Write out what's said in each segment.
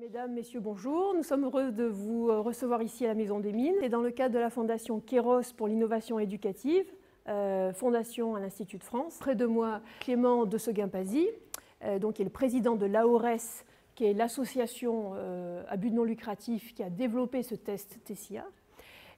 Mesdames, Messieurs, bonjour. Nous sommes heureux de vous recevoir ici à la Maison des Mines. C'est dans le cadre de la Fondation Kairos pour l'innovation éducative, fondation à l'Institut de France. Près de moi, Clément de Seguin-Pazzi, qui est le président de l'AORES, qui est l'association à but non lucratif qui a développé ce test TESIA.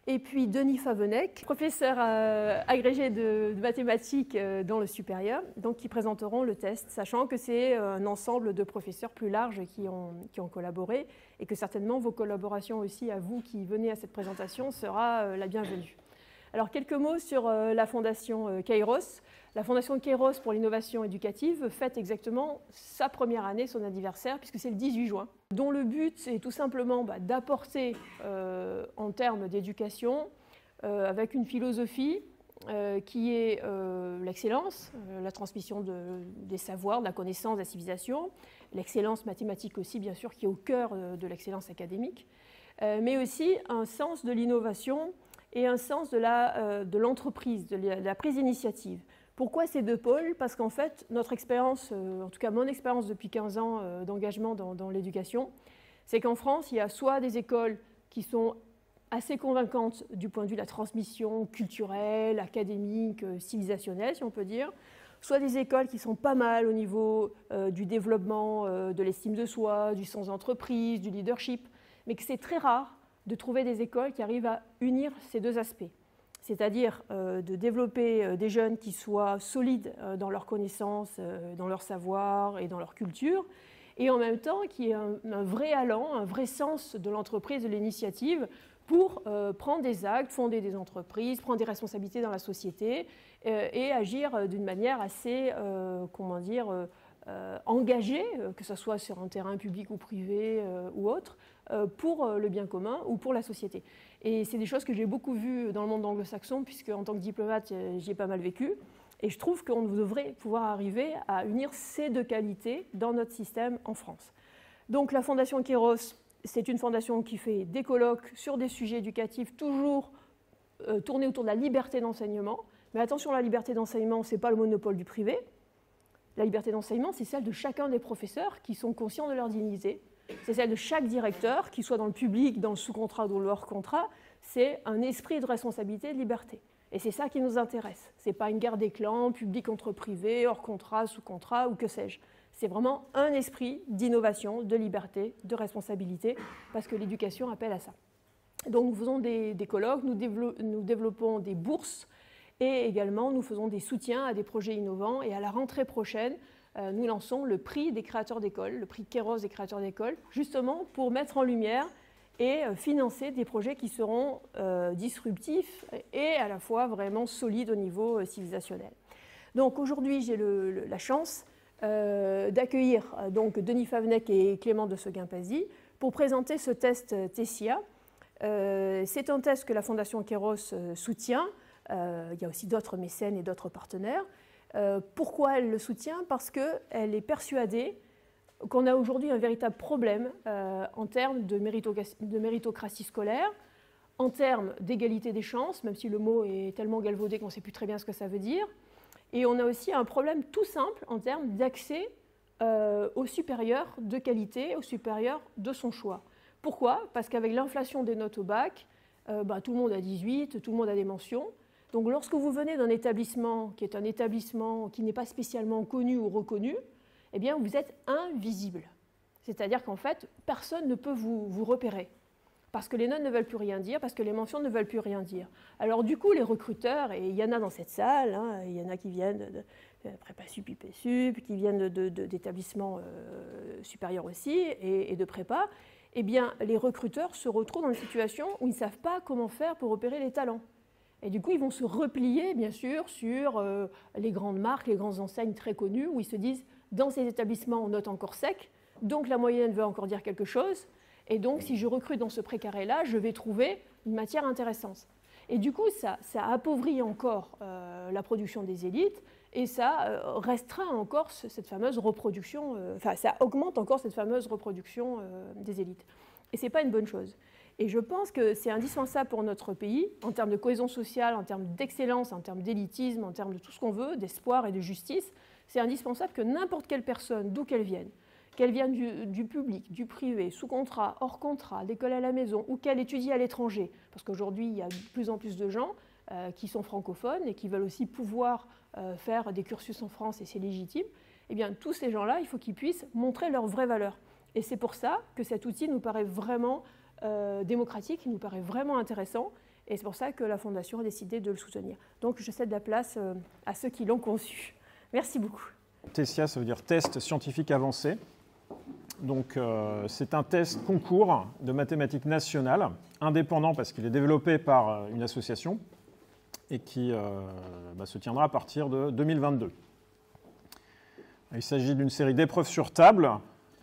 Et puis Denis Favennec, professeur agrégé de mathématiques dans le supérieur, donc qui présenteront le test, sachant que c'est un ensemble de professeurs plus large qui ont collaboré et que certainement vos collaborations aussi à vous qui venez à cette présentation sera la bienvenue. Alors quelques mots sur la Fondation Kairos. La Fondation Kairos pour l'innovation éducative fête exactement sa première année, son anniversaire, puisque c'est le 18 juin, dont le but est tout simplement d'apporter en termes d'éducation, avec une philosophie qui est l'excellence, la transmission des savoirs, de la connaissance, de la civilisation, l'excellence mathématique aussi, bien sûr, qui est au cœur de l'excellence académique, mais aussi un sens de l'innovation et un sens de l'entreprise, de la prise d'initiative. Pourquoi ces deux pôles? Parce qu'en fait, notre expérience, en tout cas mon expérience depuis 15 ans d'engagement dans l'éducation, c'est qu'en France, il y a soit des écoles qui sont assez convaincantes du point de vue de la transmission culturelle, académique, civilisationnelle, si on peut dire, soit des écoles qui sont pas mal au niveau du développement de l'estime de soi, du sens d'entreprise, du leadership, mais que c'est très rare de trouver des écoles qui arrivent à unir ces deux aspects. C'est-à-dire de développer des jeunes qui soient solides dans leurs connaissances, dans leur savoir et dans leur culture, et en même temps qui aient un vrai allant, un vrai sens de l'entreprise, de l'initiative, pour prendre des actes, fonder des entreprises, prendre des responsabilités dans la société et agir d'une manière assez, engagée, que ce soit sur un terrain public ou privé ou autre, pour le bien commun ou pour la société. Et c'est des choses que j'ai beaucoup vues dans le monde anglo-saxon, puisque en tant que diplomate, j'y ai pas mal vécu. Et je trouve qu'on devrait pouvoir arriver à unir ces deux qualités dans notre système en France. Donc la Fondation Kairos, c'est une fondation qui fait des colloques sur des sujets éducatifs toujours tournés autour de la liberté d'enseignement. Mais attention, la liberté d'enseignement, ce n'est pas le monopole du privé. La liberté d'enseignement, c'est celle de chacun des professeurs qui sont conscients de leur dignité. C'est celle de chaque directeur, qu'il soit dans le public, dans le sous-contrat ou dans le hors-contrat. C'est un esprit de responsabilité et de liberté. Et c'est ça qui nous intéresse. Ce n'est pas une guerre des clans, public contre privé, hors-contrat, sous-contrat ou que sais-je. C'est vraiment un esprit d'innovation, de liberté, de responsabilité, parce que l'éducation appelle à ça. Donc nous faisons des colloques, nous développons des bourses, et également nous faisons des soutiens à des projets innovants. Et à la rentrée prochaine, nous lançons le prix des créateurs d'écoles, le prix Kairos des créateurs d'écoles, justement pour mettre en lumière et financer des projets qui seront disruptifs et à la fois vraiment solides au niveau civilisationnel. Donc aujourd'hui, j'ai la chance d'accueillir donc Denis Favennec et Clément de Seguin-Pazzi pour présenter ce test TESIA. C'est un test que la Fondation Kairos soutient. Il y a aussi d'autres mécènes et d'autres partenaires. Pourquoi elle le soutient? Parce qu'elle est persuadée qu'on a aujourd'hui un véritable problème en termes de méritocratie scolaire, en termes d'égalité des chances, même si le mot est tellement galvaudé qu'on ne sait plus très bien ce que ça veut dire. Et on a aussi un problème tout simple en termes d'accès au supérieur de qualité, au supérieur de son choix. Pourquoi? Parce qu'avec l'inflation des notes au bac, tout le monde a 18, tout le monde a des mentions. Donc lorsque vous venez d'un établissement qui est un établissement qui n'est pas spécialement connu ou reconnu, eh bien vous êtes invisible. C'est-à-dire qu'en fait, personne ne peut vous repérer. Parce que les notes ne veulent plus rien dire, parce que les mentions ne veulent plus rien dire. Alors du coup, les recruteurs, et il y en a dans cette salle, il y en a qui viennent de prépa sup, IP sup, qui viennent d'établissements supérieurs aussi, et de prépa, eh bien les recruteurs se retrouvent dans une situation où ils ne savent pas comment faire pour repérer les talents. Et du coup, ils vont se replier, bien sûr, sur les grandes marques, les grandes enseignes très connues, où ils se disent, dans ces établissements, on note encore sec, donc la moyenne veut encore dire quelque chose, et donc si je recrute dans ce précaré-là, je vais trouver une matière intéressante. Et du coup, ça appauvrit encore la production des élites, et ça restreint encore cette fameuse reproduction, ça augmente encore cette fameuse reproduction des élites. Et ce n'est pas une bonne chose. Et je pense que c'est indispensable pour notre pays, en termes de cohésion sociale, en termes d'excellence, en termes d'élitisme, en termes de tout ce qu'on veut, d'espoir et de justice, c'est indispensable que n'importe quelle personne, d'où qu'elle vienne, qu'elle vienne du public, du privé, sous contrat, hors contrat, d'école à la maison, ou qu'elle étudie à l'étranger, parce qu'aujourd'hui, il y a de plus en plus de gens qui sont francophones et qui veulent aussi pouvoir faire des cursus en France, et c'est légitime, eh bien, tous ces gens-là, il faut qu'ils puissent montrer leurs vraies valeurs. Et c'est pour ça que cet outil nous paraît vraiment démocratique, il nous paraît vraiment intéressant, et c'est pour ça que la Fondation a décidé de le soutenir. Donc, je cède la place à ceux qui l'ont conçu. Merci beaucoup. TSIA, ça veut dire test scientifique avancé. Donc, c'est un test concours de mathématiques nationales, indépendant parce qu'il est développé par une association et qui se tiendra à partir de 2022. Il s'agit d'une série d'épreuves sur table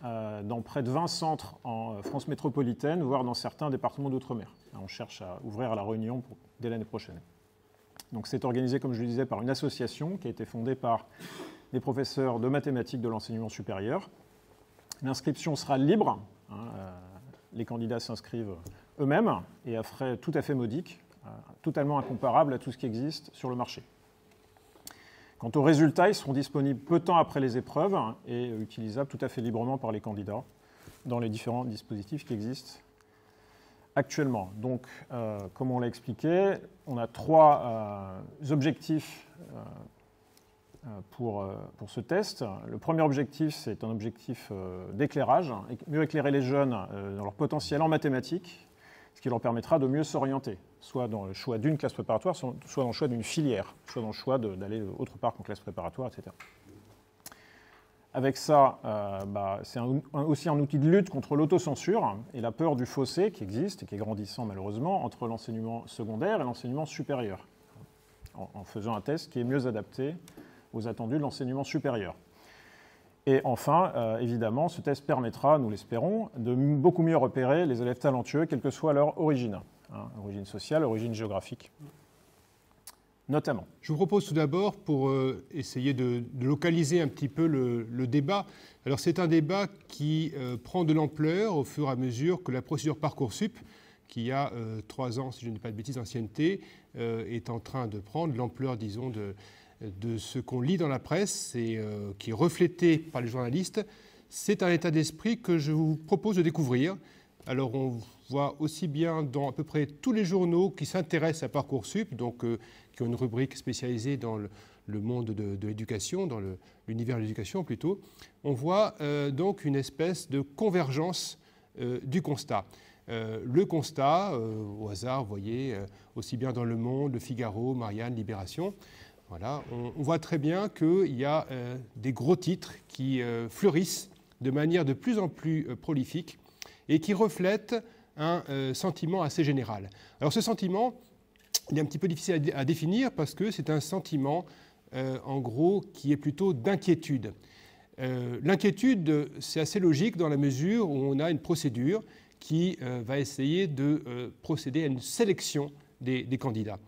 dans près de 20 centres en France métropolitaine, voire dans certains départements d'outre-mer. On cherche à ouvrir à La Réunion dès l'année prochaine. Donc, c'est organisé, comme je le disais, par une association qui a été fondée par des professeurs de mathématiques de l'enseignement supérieur. L'inscription sera libre. Les candidats s'inscrivent eux-mêmes et à frais tout à fait modiques, totalement incomparables à tout ce qui existe sur le marché. Quant aux résultats, ils seront disponibles peu de temps après les épreuves et utilisables tout à fait librement par les candidats dans les différents dispositifs qui existent actuellement. Donc, comme on l'a expliqué, on a 3 objectifs pour ce test. Le premier objectif, c'est un objectif d'éclairage, mieux éclairer les jeunes dans leur potentiel en mathématiques, ce qui leur permettra de mieux s'orienter, soit dans le choix d'une classe préparatoire, soit dans le choix d'une filière, soit dans le choix d'aller autre part qu'en classe préparatoire, etc. Avec ça, c'est aussi un outil de lutte contre l'autocensure et la peur du fossé qui existe et qui est grandissant malheureusement entre l'enseignement secondaire et l'enseignement supérieur, en faisant un test qui est mieux adapté aux attendus de l'enseignement supérieur. Et enfin, évidemment, ce test permettra, nous l'espérons, de beaucoup mieux repérer les élèves talentueux, quelle que soit leur origine, origine sociale, origine géographique, notamment. Je vous propose tout d'abord, pour essayer de localiser un petit peu le débat, alors c'est un débat qui prend de l'ampleur au fur et à mesure que la procédure Parcoursup, qui a 3 ans, si je ne dis pas de bêtises, d'ancienneté, est en train de prendre l'ampleur, disons, de ce qu'on lit dans la presse et qui est reflété par les journalistes. C'est un état d'esprit que je vous propose de découvrir. Alors on voit aussi bien dans à peu près tous les journaux qui s'intéressent à Parcoursup, donc qui ont une rubrique spécialisée dans le monde de l'éducation, dans l'univers de l'éducation plutôt, on voit donc une espèce de convergence du constat. Le constat, au hasard, vous voyez, aussi bien dans Le Monde, Le Figaro, Marianne, Libération, voilà, on voit très bien qu'il y a des gros titres qui fleurissent de manière de plus en plus prolifique et qui reflètent un sentiment assez général. Alors ce sentiment, il est un petit peu difficile à définir parce que c'est un sentiment, en gros, qui est plutôt d'inquiétude. L'inquiétude, c'est assez logique dans la mesure où on a une procédure qui va essayer de procéder à une sélection des candidats.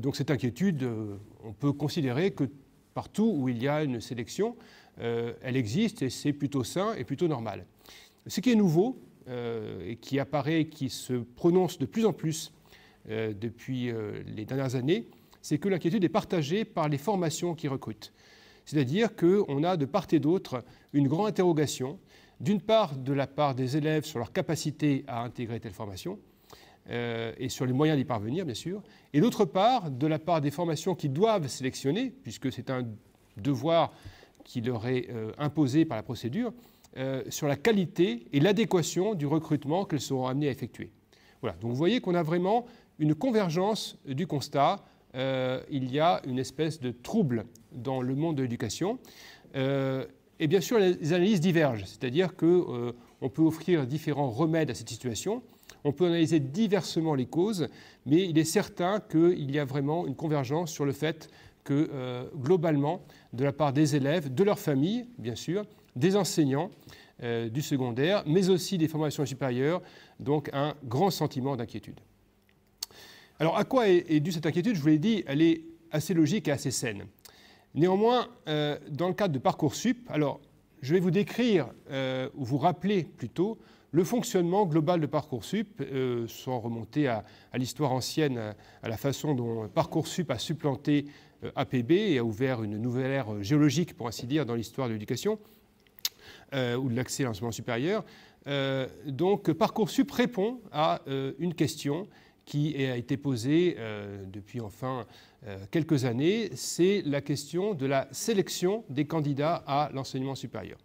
Donc cette inquiétude, on peut considérer que partout où il y a une sélection, elle existe et c'est plutôt sain et plutôt normal. Ce qui est nouveau et qui apparaît, qui se prononce de plus en plus depuis les dernières années, c'est que l'inquiétude est partagée par les formations qui recrutent. C'est-à-dire qu'on a de part et d'autre une grande interrogation, d'une part de la part des élèves sur leur capacité à intégrer telle formation, et sur les moyens d'y parvenir, bien sûr, et d'autre part, de la part des formations qui doivent sélectionner, puisque c'est un devoir qui leur est imposé par la procédure, sur la qualité et l'adéquation du recrutement qu'elles seront amenées à effectuer. Voilà, donc vous voyez qu'on a vraiment une convergence du constat. Il y a une espèce de trouble dans le monde de l'éducation. Et bien sûr, les analyses divergent, c'est-à-dire qu'on peut offrir différents remèdes à cette situation. On peut analyser diversement les causes, mais il est certain qu'il y a vraiment une convergence sur le fait que, globalement, de la part des élèves, de leurs familles, bien sûr, des enseignants du secondaire, mais aussi des formations supérieures, donc un grand sentiment d'inquiétude. Alors, à quoi est due cette inquiétude? Je vous l'ai dit, elle est assez logique et assez saine. Néanmoins, dans le cadre de Parcoursup, alors, je vais vous décrire, ou vous rappeler plutôt, le fonctionnement global de Parcoursup, sans remonter à l'histoire ancienne, à la façon dont Parcoursup a supplanté APB et a ouvert une nouvelle ère géologique, pour ainsi dire, dans l'histoire de l'éducation. ou de l'accès à l'enseignement supérieur. Donc Parcoursup répond à une question qui a été posée depuis enfin quelques années, c'est la question de la sélection des candidats à l'enseignement supérieur.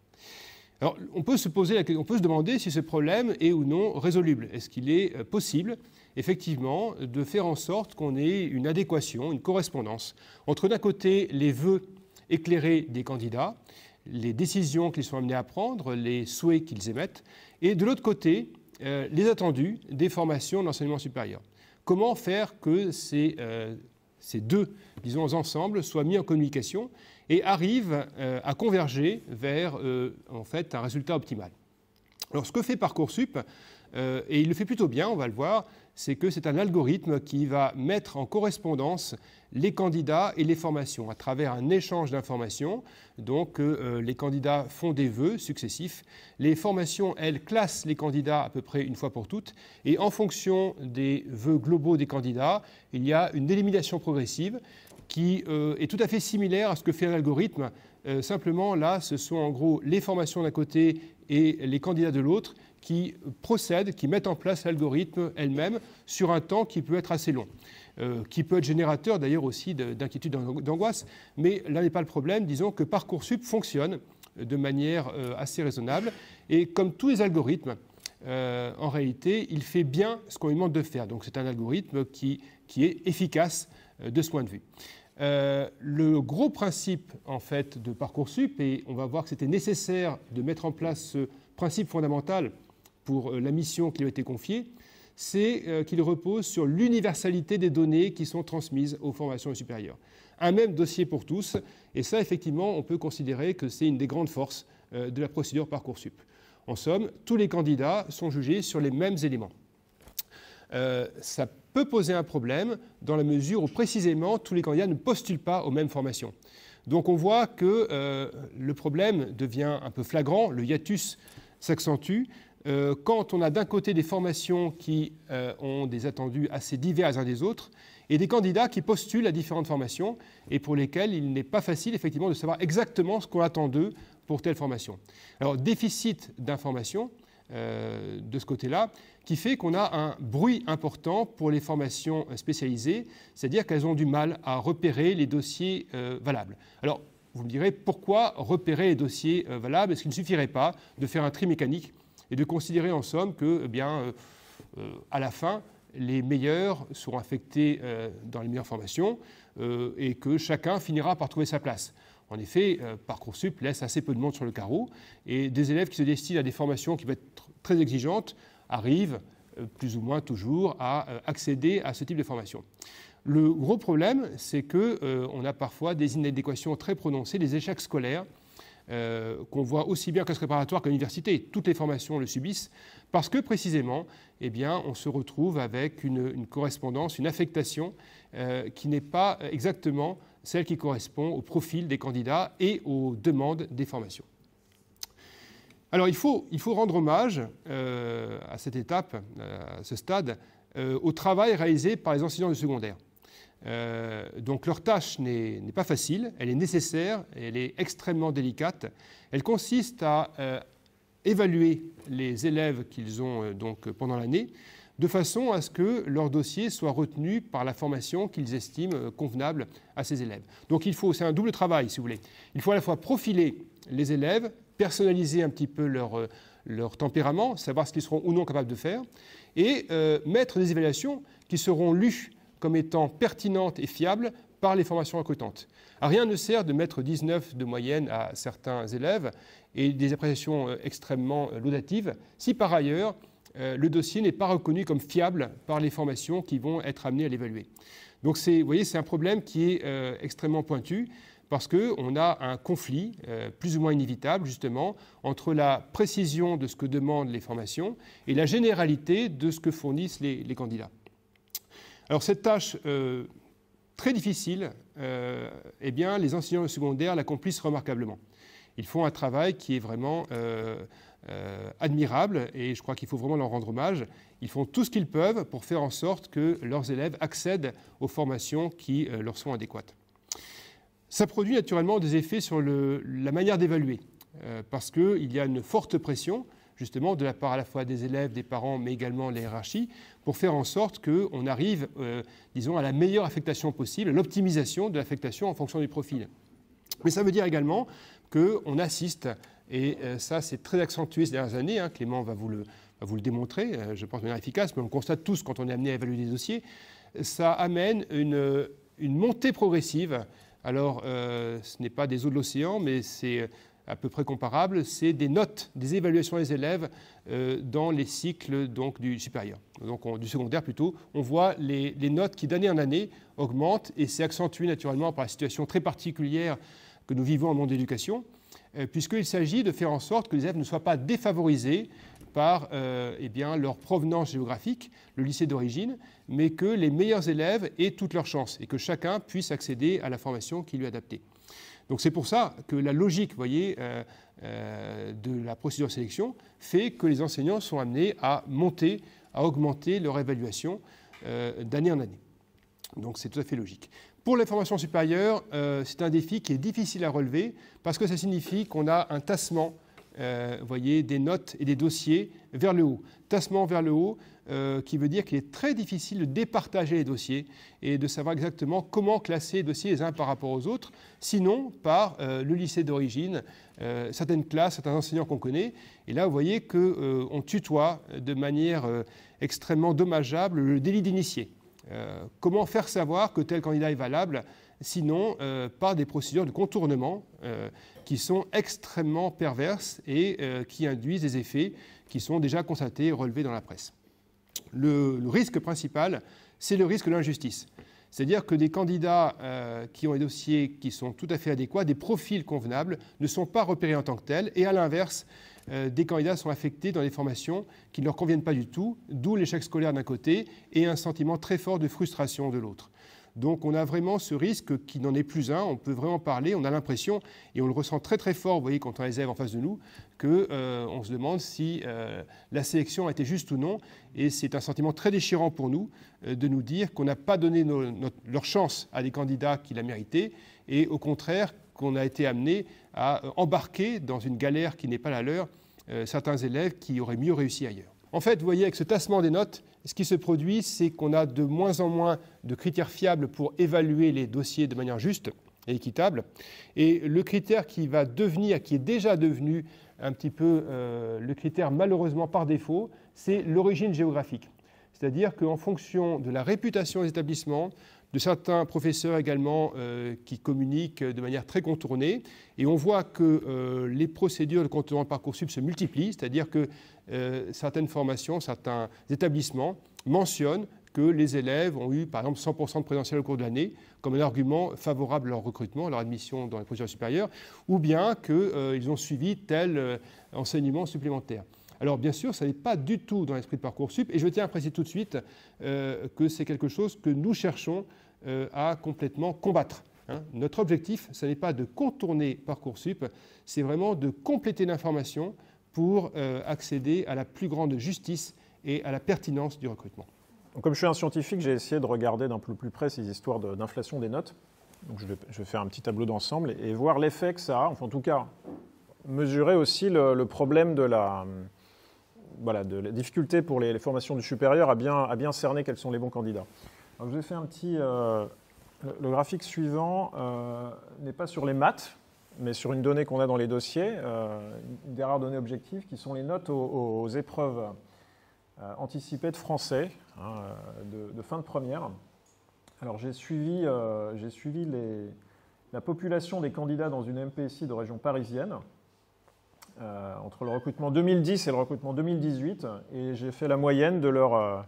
Alors, on peut se demander si ce problème est ou non résoluble. Est-ce qu'il est possible, effectivement, de faire en sorte qu'on ait une adéquation, une correspondance entre, d'un côté, les vœux éclairés des candidats, les décisions qu'ils sont amenés à prendre, les souhaits qu'ils émettent, et de l'autre côté, les attendus des formations d'enseignement supérieur. Comment faire que ces deux, disons, ensembles soient mis en communication et arrivent à converger vers, en fait, un résultat optimal. Alors, ce que fait Parcoursup, et il le fait plutôt bien, on va le voir, c'est que c'est un algorithme qui va mettre en correspondance les candidats et les formations à travers un échange d'informations. Donc, les candidats font des vœux successifs. Les formations, elles, classent les candidats à peu près une fois pour toutes. Et en fonction des vœux globaux des candidats, il y a une élimination progressive qui est tout à fait similaire à ce que fait un algorithme. Simplement, là, ce sont en gros les formations d'un côté et les candidats de l'autre qui procèdent, qui mettent en place l'algorithme elle-même sur un temps qui peut être assez long, qui peut être générateur d'ailleurs aussi d'inquiétude, d'angoisse. Mais là n'est pas le problème. Disons que Parcoursup fonctionne de manière assez raisonnable. Et comme tous les algorithmes, en réalité, il fait bien ce qu'on lui demande de faire. Donc c'est un algorithme qui est efficace de ce point de vue. Le gros principe en fait de Parcoursup, et on va voir que c'était nécessaire de mettre en place ce principe fondamental pour la mission qui lui a été confiée, c'est qu'il repose sur l'universalité des données qui sont transmises aux formations supérieures. Un même dossier pour tous, et ça effectivement on peut considérer que c'est une des grandes forces de la procédure Parcoursup. En somme, tous les candidats sont jugés sur les mêmes éléments. Ça peut poser un problème dans la mesure où précisément tous les candidats ne postulent pas aux mêmes formations. Donc on voit que le problème devient un peu flagrant, le hiatus s'accentue quand on a d'un côté des formations qui ont des attendus assez divers les uns des autres et des candidats qui postulent à différentes formations et pour lesquels il n'est pas facile effectivement de savoir exactement ce qu'on attend d'eux pour telle formation. Alors déficit d'information de ce côté-là, qui fait qu'on a un bruit important pour les formations spécialisées, c'est-à-dire qu'elles ont du mal à repérer les dossiers valables. Alors, vous me direz, pourquoi repérer les dossiers valables? Est-ce qu'il ne suffirait pas de faire un tri mécanique et de considérer en somme que, eh bien, à la fin, les meilleurs seront affectés dans les meilleures formations et que chacun finira par trouver sa place? En effet, Parcoursup laisse assez peu de monde sur le carreau et des élèves qui se destinent à des formations qui vont être très exigeantes arrivent plus ou moins toujours à accéder à ce type de formation. Le gros problème, c'est qu'on a parfois des inadéquations très prononcées, des échecs scolaires qu'on voit aussi bien en classe préparatoire qu'à l'université. Toutes les formations le subissent parce que précisément, eh bien, on se retrouve avec une correspondance, une affectation qui n'est pas exactement celle qui correspond au profil des candidats et aux demandes des formations. Alors il faut rendre hommage à cette étape, à ce stade, au travail réalisé par les enseignants du secondaire. Donc leur tâche n'est pas facile, elle est nécessaire, elle est extrêmement délicate. Elle consiste à évaluer les élèves qu'ils ont donc pendant l'année, de façon à ce que leur dossier soit retenu par la formation qu'ils estiment convenable à ces élèves. Donc c'est un double travail, si vous voulez. Il faut à la fois profiler les élèves, personnaliser un petit peu leur tempérament, savoir ce qu'ils seront ou non capables de faire, et mettre des évaluations qui seront lues comme étant pertinentes et fiables par les formations recrutantes. Alors, rien ne sert de mettre 19 de moyenne à certains élèves et des appréciations extrêmement laudatives si par ailleurs le dossier n'est pas reconnu comme fiable par les formations qui vont être amenées à l'évaluer. Donc vous voyez, c'est un problème qui est extrêmement pointu parce qu'on a un conflit plus ou moins inévitable justement entre la précision de ce que demandent les formations et la généralité de ce que fournissent les candidats. Alors cette tâche très difficile, eh bien, les enseignants de secondaire l'accomplissent remarquablement. Ils font un travail qui est vraiment admirable et je crois qu'il faut vraiment leur rendre hommage. Ils font tout ce qu'ils peuvent pour faire en sorte que leurs élèves accèdent aux formations qui leur sont adéquates. Ça produit naturellement des effets sur la manière d'évaluer. parce qu'il y a une forte pression, justement, de la part à la fois des élèves, des parents, mais également de la hiérarchie, pour faire en sorte qu'on arrive, disons, à la meilleure affectation possible, à l'optimisation de l'affectation en fonction du profil. Mais ça veut dire également qu'on assiste, et ça c'est très accentué ces dernières années, hein, Clément va vous le démontrer, je pense de manière efficace, mais on le constate tous quand on est amené à évaluer des dossiers, ça amène une montée progressive. Alors, ce n'est pas des eaux de l'océan, mais c'est à peu près comparable, c'est des notes, des évaluations des élèves dans les cycles donc, du supérieur, donc du secondaire plutôt. On voit les notes qui d'année en année augmentent et c'est accentué naturellement par la situation très particulière que nous vivons au monde de l'éducation, puisqu'il s'agit de faire en sorte que les élèves ne soient pas défavorisés par eh bien, leur provenance géographique, le lycée d'origine, mais que les meilleurs élèves aient toutes leurs chances et que chacun puisse accéder à la formation qui lui est adaptée. Donc c'est pour ça que la logique, vous voyez, de la procédure de sélection fait que les enseignants sont amenés à monter, à augmenter leur évaluation d'année en année. Donc c'est tout à fait logique. Pour les formations supérieures, c'est un défi qui est difficile à relever parce que ça signifie qu'on a un tassement, vous voyez, des notes et des dossiers vers le haut. Tassement vers le haut, qui veut dire qu'il est très difficile de départager les dossiers et de savoir exactement comment classer les dossiers les uns par rapport aux autres, sinon par le lycée d'origine, certaines classes, certains enseignants qu'on connaît. Et là, vous voyez qu'on tutoie de manière extrêmement dommageable le délit d'initié. Comment faire savoir que tel candidat est valable, sinon par des procédures de contournement qui sont extrêmement perverses et qui induisent des effets qui sont déjà constatés et relevés dans la presse. Le risque principal, c'est le risque de l'injustice. C'est-à-dire que des candidats qui ont des dossiers qui sont tout à fait adéquats, des profils convenables, ne sont pas repérés en tant que tels, et à l'inverse, des candidats sont affectés dans des formations qui ne leur conviennent pas du tout, d'où l'échec scolaire d'un côté et un sentiment très fort de frustration de l'autre. Donc on a vraiment ce risque qui n'en est plus un, on peut vraiment parler, on a l'impression, et on le ressent très très fort, vous voyez, quand on a les élèves en face de nous, qu'on se demande si la sélection a été juste ou non, et c'est un sentiment très déchirant pour nous de nous dire qu'on n'a pas donné leur chance à des candidats qui la méritaient, et au contraire qu'on a été amené à embarquer dans une galère qui n'est pas la leur certains élèves qui auraient mieux réussi ailleurs. En fait, vous voyez, avec ce tassement des notes, ce qui se produit, c'est qu'on a de moins en moins de critères fiables pour évaluer les dossiers de manière juste et équitable. Et le critère qui va devenir, qui est déjà devenu un petit peu le critère malheureusement par défaut, c'est l'origine géographique. C'est-à-dire qu'en fonction de la réputation des établissements, de certains professeurs également qui communiquent de manière très contournée, et on voit que les procédures de contournement de Parcoursup se multiplient, c'est-à-dire que certaines formations, certains établissements mentionnent que les élèves ont eu par exemple 100% de présentiel au cours de l'année comme un argument favorable à leur recrutement, à leur admission dans les procédures supérieures, ou bien qu'ils ont suivi tel enseignement supplémentaire. Alors bien sûr, ça n'est pas du tout dans l'esprit de Parcoursup, et je tiens à préciser tout de suite que c'est quelque chose que nous cherchons à complètement combattre. Notre objectif, ce n'est pas de contourner Parcoursup, c'est vraiment de compléter l'information pour accéder à la plus grande justice et à la pertinence du recrutement. Donc, comme je suis un scientifique, j'ai essayé de regarder d'un peu plus près ces histoires d'inflation des notes. Donc, je vais faire un petit tableau d'ensemble et voir l'effet que ça a, enfin en tout cas, mesurer aussi le problème de la difficulté pour les formations du supérieur à bien cerner quels sont les bons candidats. Alors, je vous ai fait un petit... le graphique suivant n'est pas sur les maths, mais sur une donnée qu'on a dans les dossiers, une des rares données objectives qui sont les notes aux épreuves anticipées de français de fin de première. Alors j'ai suivi la population des candidats dans une MPSI de région parisienne entre le recrutement 2010 et le recrutement 2018, et j'ai fait la moyenne de leurs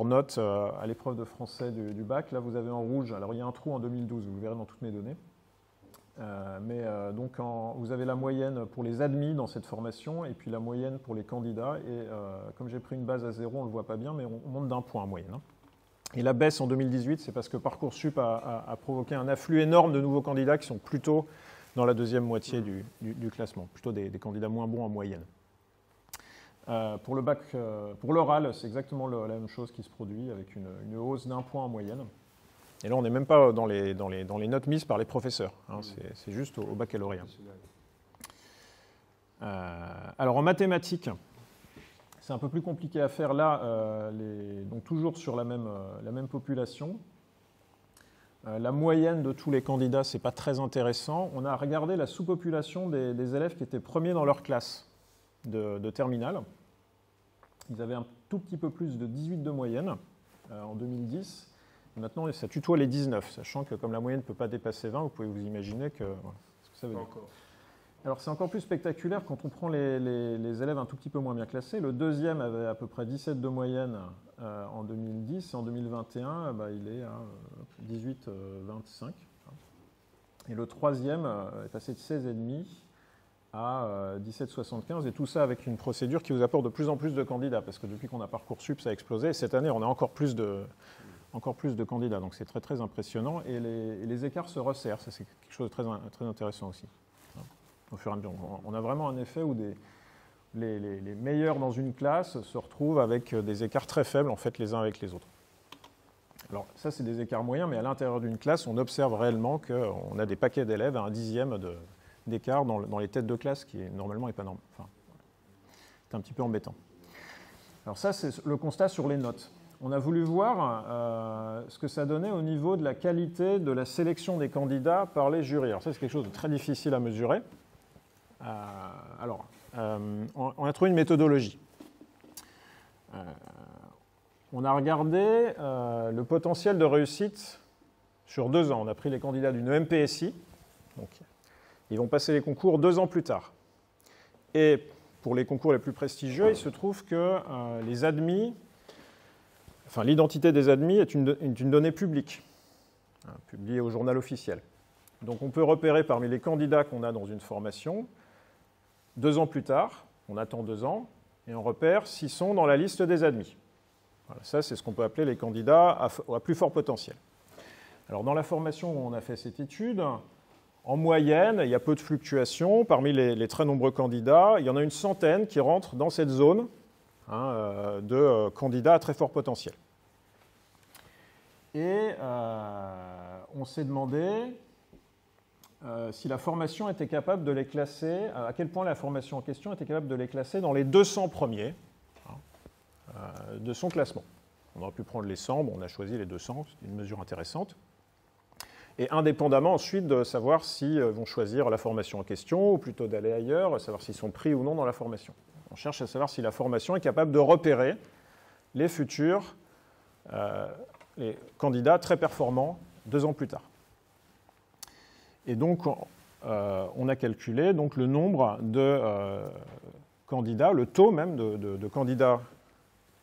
notes à l'épreuve de français du bac. Là, vous avez en rouge, alors il y a un trou en 2012, vous le verrez dans toutes mes données. Donc vous avez la moyenne pour les admis dans cette formation et puis la moyenne pour les candidats. Et comme j'ai pris une base à 0, on ne le voit pas bien, mais on monte d'un point en moyenne. Et la baisse en 2018, c'est parce que Parcoursup a provoqué un afflux énorme de nouveaux candidats qui sont plutôt dans la deuxième moitié du classement, plutôt des candidats moins bons en moyenne. Pour le bac, pour l'oral, c'est exactement la même chose qui se produit avec une hausse d'un point en moyenne. Et là, on n'est même pas dans les notes mises par les professeurs, hein, c'est juste au baccalauréat. Alors en mathématiques, c'est un peu plus compliqué à faire là, donc toujours sur la même population. La moyenne de tous les candidats, ce n'est pas très intéressant. On a regardé la sous-population des élèves qui étaient premiers dans leur classe de terminale. Ils avaient un tout petit peu plus de 18 de moyenne en 2010. Maintenant, ça tutoie les 19, sachant que comme la moyenne ne peut pas dépasser 20, vous pouvez vous imaginer ce que ça veut dire. Alors c'est encore plus spectaculaire quand on prend les élèves un tout petit peu moins bien classés. Le deuxième avait à peu près 17 de moyenne en 2010. Et en 2021, il est à 18,25. Et le troisième est passé de 16,5 à 17,75. Et tout ça avec une procédure qui vous apporte de plus en plus de candidats. Parce que depuis qu'on a Parcoursup, ça a explosé. Et cette année, on a encore plus de candidats. Donc c'est très très impressionnant. Et les écarts se resserrent. Ça, c'est quelque chose de très, très intéressant aussi. Au fur et à mesure. On a vraiment un effet où les meilleurs dans une classe se retrouvent avec des écarts très faibles en fait, les uns avec les autres. Alors ça, c'est des écarts moyens, mais à l'intérieur d'une classe, on observe réellement qu'on a des paquets d'élèves à un dixième d'écart dans les têtes de classe, qui normalement n'est pas normal. Enfin, c'est un petit peu embêtant. Alors ça, c'est le constat sur les notes. On a voulu voir ce que ça donnait au niveau de la qualité de la sélection des candidats par les jurys. Alors ça, c'est quelque chose de très difficile à mesurer. On a trouvé une méthodologie. On a regardé le potentiel de réussite sur 2 ans. On a pris les candidats d'une MPSI. Donc, ils vont passer les concours 2 ans plus tard. Et pour les concours les plus prestigieux, il se trouve que les admis, l'identité des admis est une donnée publique, publiée au journal officiel. Donc on peut repérer parmi les candidats qu'on a dans une formation, 2 ans plus tard, on attend 2 ans, et on repère s'ils sont dans la liste des admis. Voilà, ça, c'est ce qu'on peut appeler les candidats à plus fort potentiel. Alors dans la formation où on a fait cette étude, en moyenne, il y a peu de fluctuations. Parmi les très nombreux candidats, il y en a une centaine qui rentrent dans cette zone de candidats à très fort potentiel. Et on s'est demandé si la formation était capable de les classer, à quel point la formation en question était capable de les classer dans les 200 premiers de son classement. On aurait pu prendre les 100, on a choisi les 200, c'est une mesure intéressante. Et indépendamment ensuite de savoir s'ils vont choisir la formation en question ou plutôt d'aller ailleurs, savoir s'ils sont pris ou non dans la formation. On cherche à savoir si la formation est capable de repérer les futurs les candidats très performants 2 ans plus tard. Et donc, on a calculé donc, le nombre de candidats, le taux même de candidats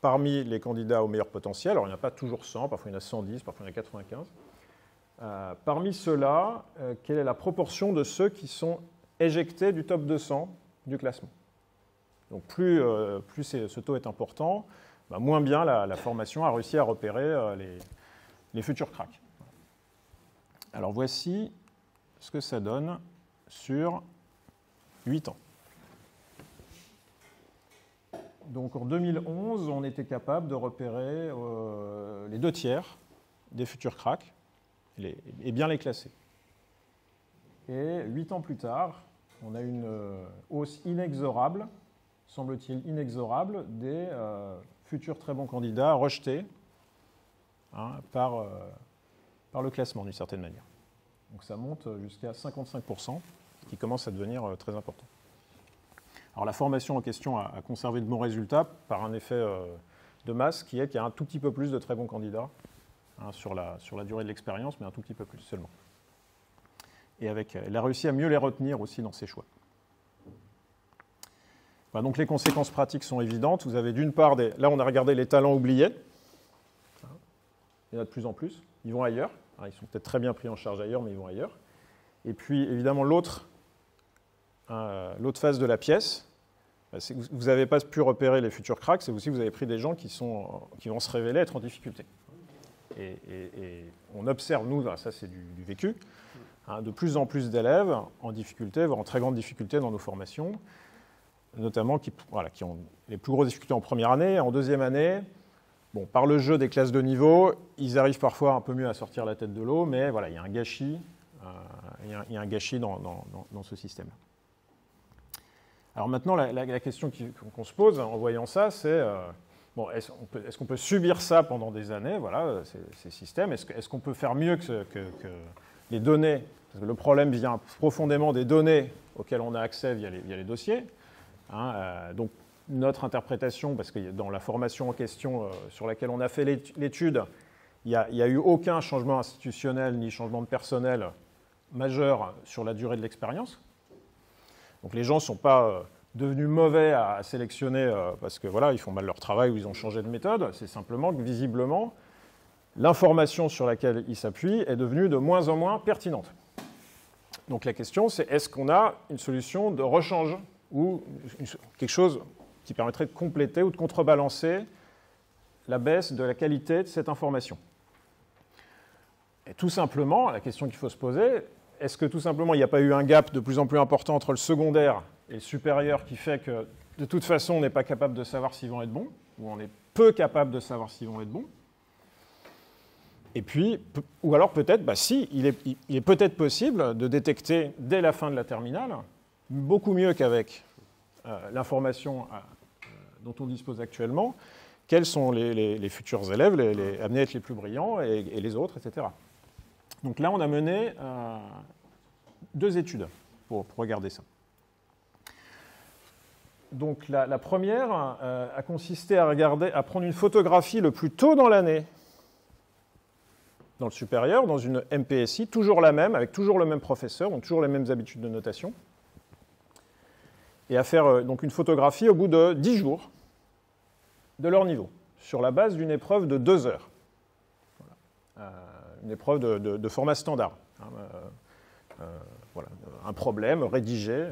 parmi les candidats au meilleur potentiel. Alors, il n'y en a pas toujours 100, parfois il y en a 110, parfois il y en a 95. Parmi ceux-là, quelle est la proportion de ceux qui sont éjectés du top 200 du classement? Donc, plus ce taux est important, moins bien la formation a réussi à repérer les futurs cracks. Alors, voici ce que ça donne sur 8 ans. Donc en 2011, on était capable de repérer les 2 tiers des futurs cracks et bien les classer. Et 8 ans plus tard, on a une hausse inexorable, semble-t-il inexorable, des futurs très bons candidats rejetés par le classement d'une certaine manière. Donc ça monte jusqu'à 55%, ce qui commence à devenir très important. Alors la formation en question a conservé de bons résultats par un effet de masse qui est qu'il y a un tout petit peu plus de très bons candidats sur la durée de l'expérience, mais un tout petit peu plus seulement. Et elle a réussi à mieux les retenir aussi dans ses choix. Voilà, donc les conséquences pratiques sont évidentes. Vous avez d'une part, là on a regardé les talents oubliés. Il y en a de plus en plus. Ils vont ailleurs. Alors, ils sont peut-être très bien pris en charge ailleurs, mais ils vont ailleurs. Et puis, évidemment, l'autre face de la pièce, c'est que vous n'avez pas pu repérer les futurs cracks, c'est aussi que vous avez pris des gens qui vont se révéler être en difficulté. Et on observe, nous, ça c'est du vécu, de plus en plus d'élèves en difficulté, voire en très grande difficulté dans nos formations, notamment qui ont les plus grosses difficultés en première année, en deuxième année, Bon, par le jeu des classes de niveau, ils arrivent parfois un peu mieux à sortir la tête de l'eau, mais voilà, il y a un gâchis, il y a un gâchis dans ce système. Alors maintenant, la question qu'on se pose en voyant ça, c'est bon, est-ce qu'on peut subir ça pendant des années, voilà, ces systèmes? Est-ce qu'on peut faire mieux que les données? Parce que le problème vient profondément des données auxquelles on a accès via les dossiers. Donc, notre interprétation, parce que dans la formation en question sur laquelle on a fait l'étude, il n'y a eu aucun changement institutionnel ni changement de personnel majeur sur la durée de l'expérience. Donc les gens ne sont pas devenus mauvais à sélectionner parce que voilà, ils font mal leur travail ou ils ont changé de méthode. C'est simplement que visiblement, l'information sur laquelle ils s'appuient est devenue de moins en moins pertinente. Donc la question, c'est est-ce qu'on a une solution de rechange ou quelque chose qui permettrait de compléter ou de contrebalancer la baisse de la qualité de cette information. Et tout simplement, la question qu'il faut se poser, est-ce que tout simplement il n'y a pas eu un gap de plus en plus important entre le secondaire et le supérieur qui fait que de toute façon on n'est pas capable de savoir s'ils vont être bons, ou on est peu capable de savoir s'ils vont être bons? Et puis, ou alors peut-être, si, il est peut-être possible de détecter dès la fin de la terminale, beaucoup mieux qu'avec l'information dont on dispose actuellement, quels sont les futurs élèves amenés à être les plus brillants et les autres, etc. Donc là, on a mené 2 études pour regarder ça. Donc la première a consisté à prendre une photographie le plus tôt dans l'année, dans le supérieur, dans une MPSI, toujours la même, avec toujours le même professeur, donc toujours les mêmes habitudes de notation, et à faire donc une photographie au bout de 10 jours de leur niveau, sur la base d'une épreuve de 2 heures. Voilà. Une épreuve de format standard. Voilà, un problème rédigé.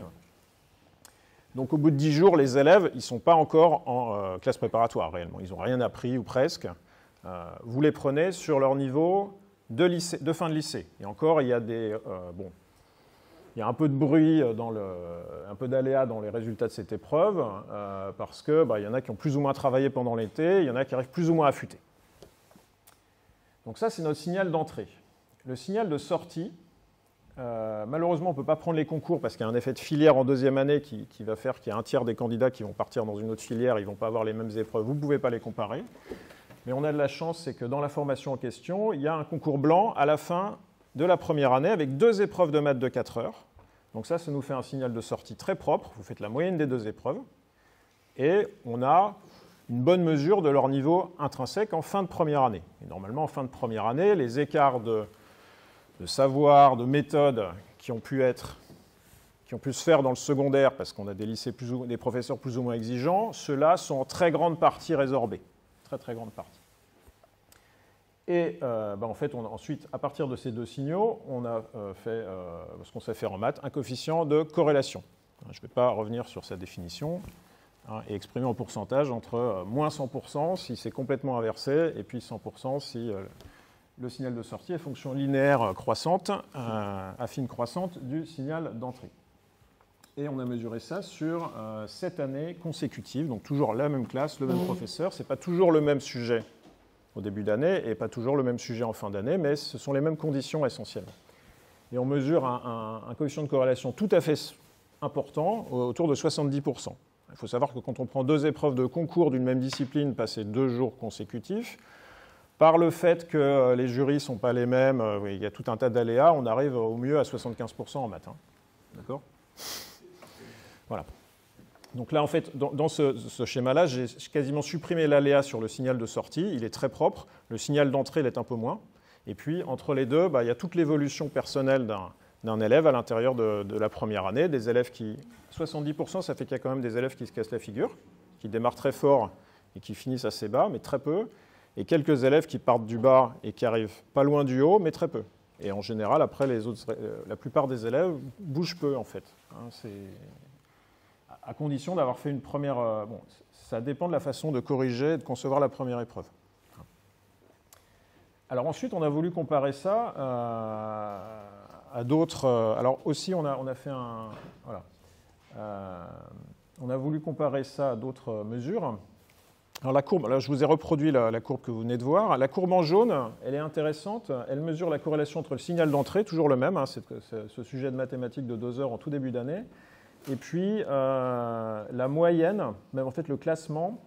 Donc au bout de 10 jours, les élèves, ils ne sont pas encore en classe préparatoire réellement. Ils n'ont rien appris ou presque. Vous les prenez sur leur niveau de fin de lycée. Et encore, il y a il y a un peu de bruit, un peu d'aléa dans les résultats de cette épreuve, parce qu'il y en a qui ont plus ou moins travaillé pendant l'été, il y en a qui arrivent plus ou moins affûtés. Donc ça, c'est notre signal d'entrée. Le signal de sortie, malheureusement, on ne peut pas prendre les concours parce qu'il y a un effet de filière en 2e année qui va faire qu'il y a un tiers des candidats qui vont partir dans une autre filière, ils ne vont pas avoir les mêmes épreuves, vous ne pouvez pas les comparer. Mais on a de la chance, c'est que dans la formation en question, il y a un concours blanc à la fin de la première année avec 2 épreuves de maths de 4 heures. Donc ça nous fait un signal de sortie très propre. Vous faites la moyenne des 2 épreuves. Et on a une bonne mesure de leur niveau intrinsèque en fin de première année. Et normalement, en fin de première année, les écarts de savoir, de méthode qui ont pu se faire dans le secondaire, parce qu'on a des professeurs plus ou moins exigeants, ceux-là sont en très grande partie résorbés. Très, très grande partie. Et en fait, ensuite, à partir de ces 2 signaux, on a fait ce qu'on sait faire en maths, un coefficient de corrélation. Je ne vais pas revenir sur sa définition, et exprimer en pourcentage entre moins 100% si c'est complètement inversé, et puis 100% si le signal de sortie est fonction linéaire croissante, affine croissante du signal d'entrée. Et on a mesuré ça sur 7 années consécutives, donc toujours la même classe, le même professeur. Ce n'est pas toujours le même sujet au début d'année et pas toujours le même sujet en fin d'année, mais ce sont les mêmes conditions essentiellement. Et on mesure un coefficient de corrélation tout à fait important, autour de 70%. Il faut savoir que quand on prend 2 épreuves de concours d'une même discipline passées 2 jours consécutifs, par le fait que les jurys ne sont pas les mêmes, il y a tout un tas d'aléas, on arrive au mieux à 75% en maths. D'accord ? Voilà. Donc là, en fait, dans ce schéma-là, j'ai quasiment supprimé l'aléa sur le signal de sortie. Il est très propre. Le signal d'entrée l'est un peu moins. Et puis, entre les deux, il y a toute l'évolution personnelle d'un élève à l'intérieur de la première année. Des élèves qui... 70%, ça fait qu'il y a quand même des élèves qui se cassent la figure, qui démarrent très fort et qui finissent assez bas, mais très peu. Et quelques élèves qui partent du bas et qui arrivent pas loin du haut, mais très peu. Et en général, après, la plupart des élèves bougent peu, en fait. C'est... à condition d'avoir fait une première... ça dépend de la façon de corriger et de concevoir la première épreuve. Alors ensuite, on a voulu comparer ça à d'autres... alors aussi, on a fait un... Voilà. On a voulu comparer ça à d'autres mesures. Alors la courbe, là je vous ai reproduit la courbe que vous venez de voir. La courbe en jaune, elle est intéressante. Elle mesure la corrélation entre le signal d'entrée, toujours le même, hein, c'est ce sujet de mathématiques de 2 heures en tout début d'année, et puis la moyenne, même en fait le classement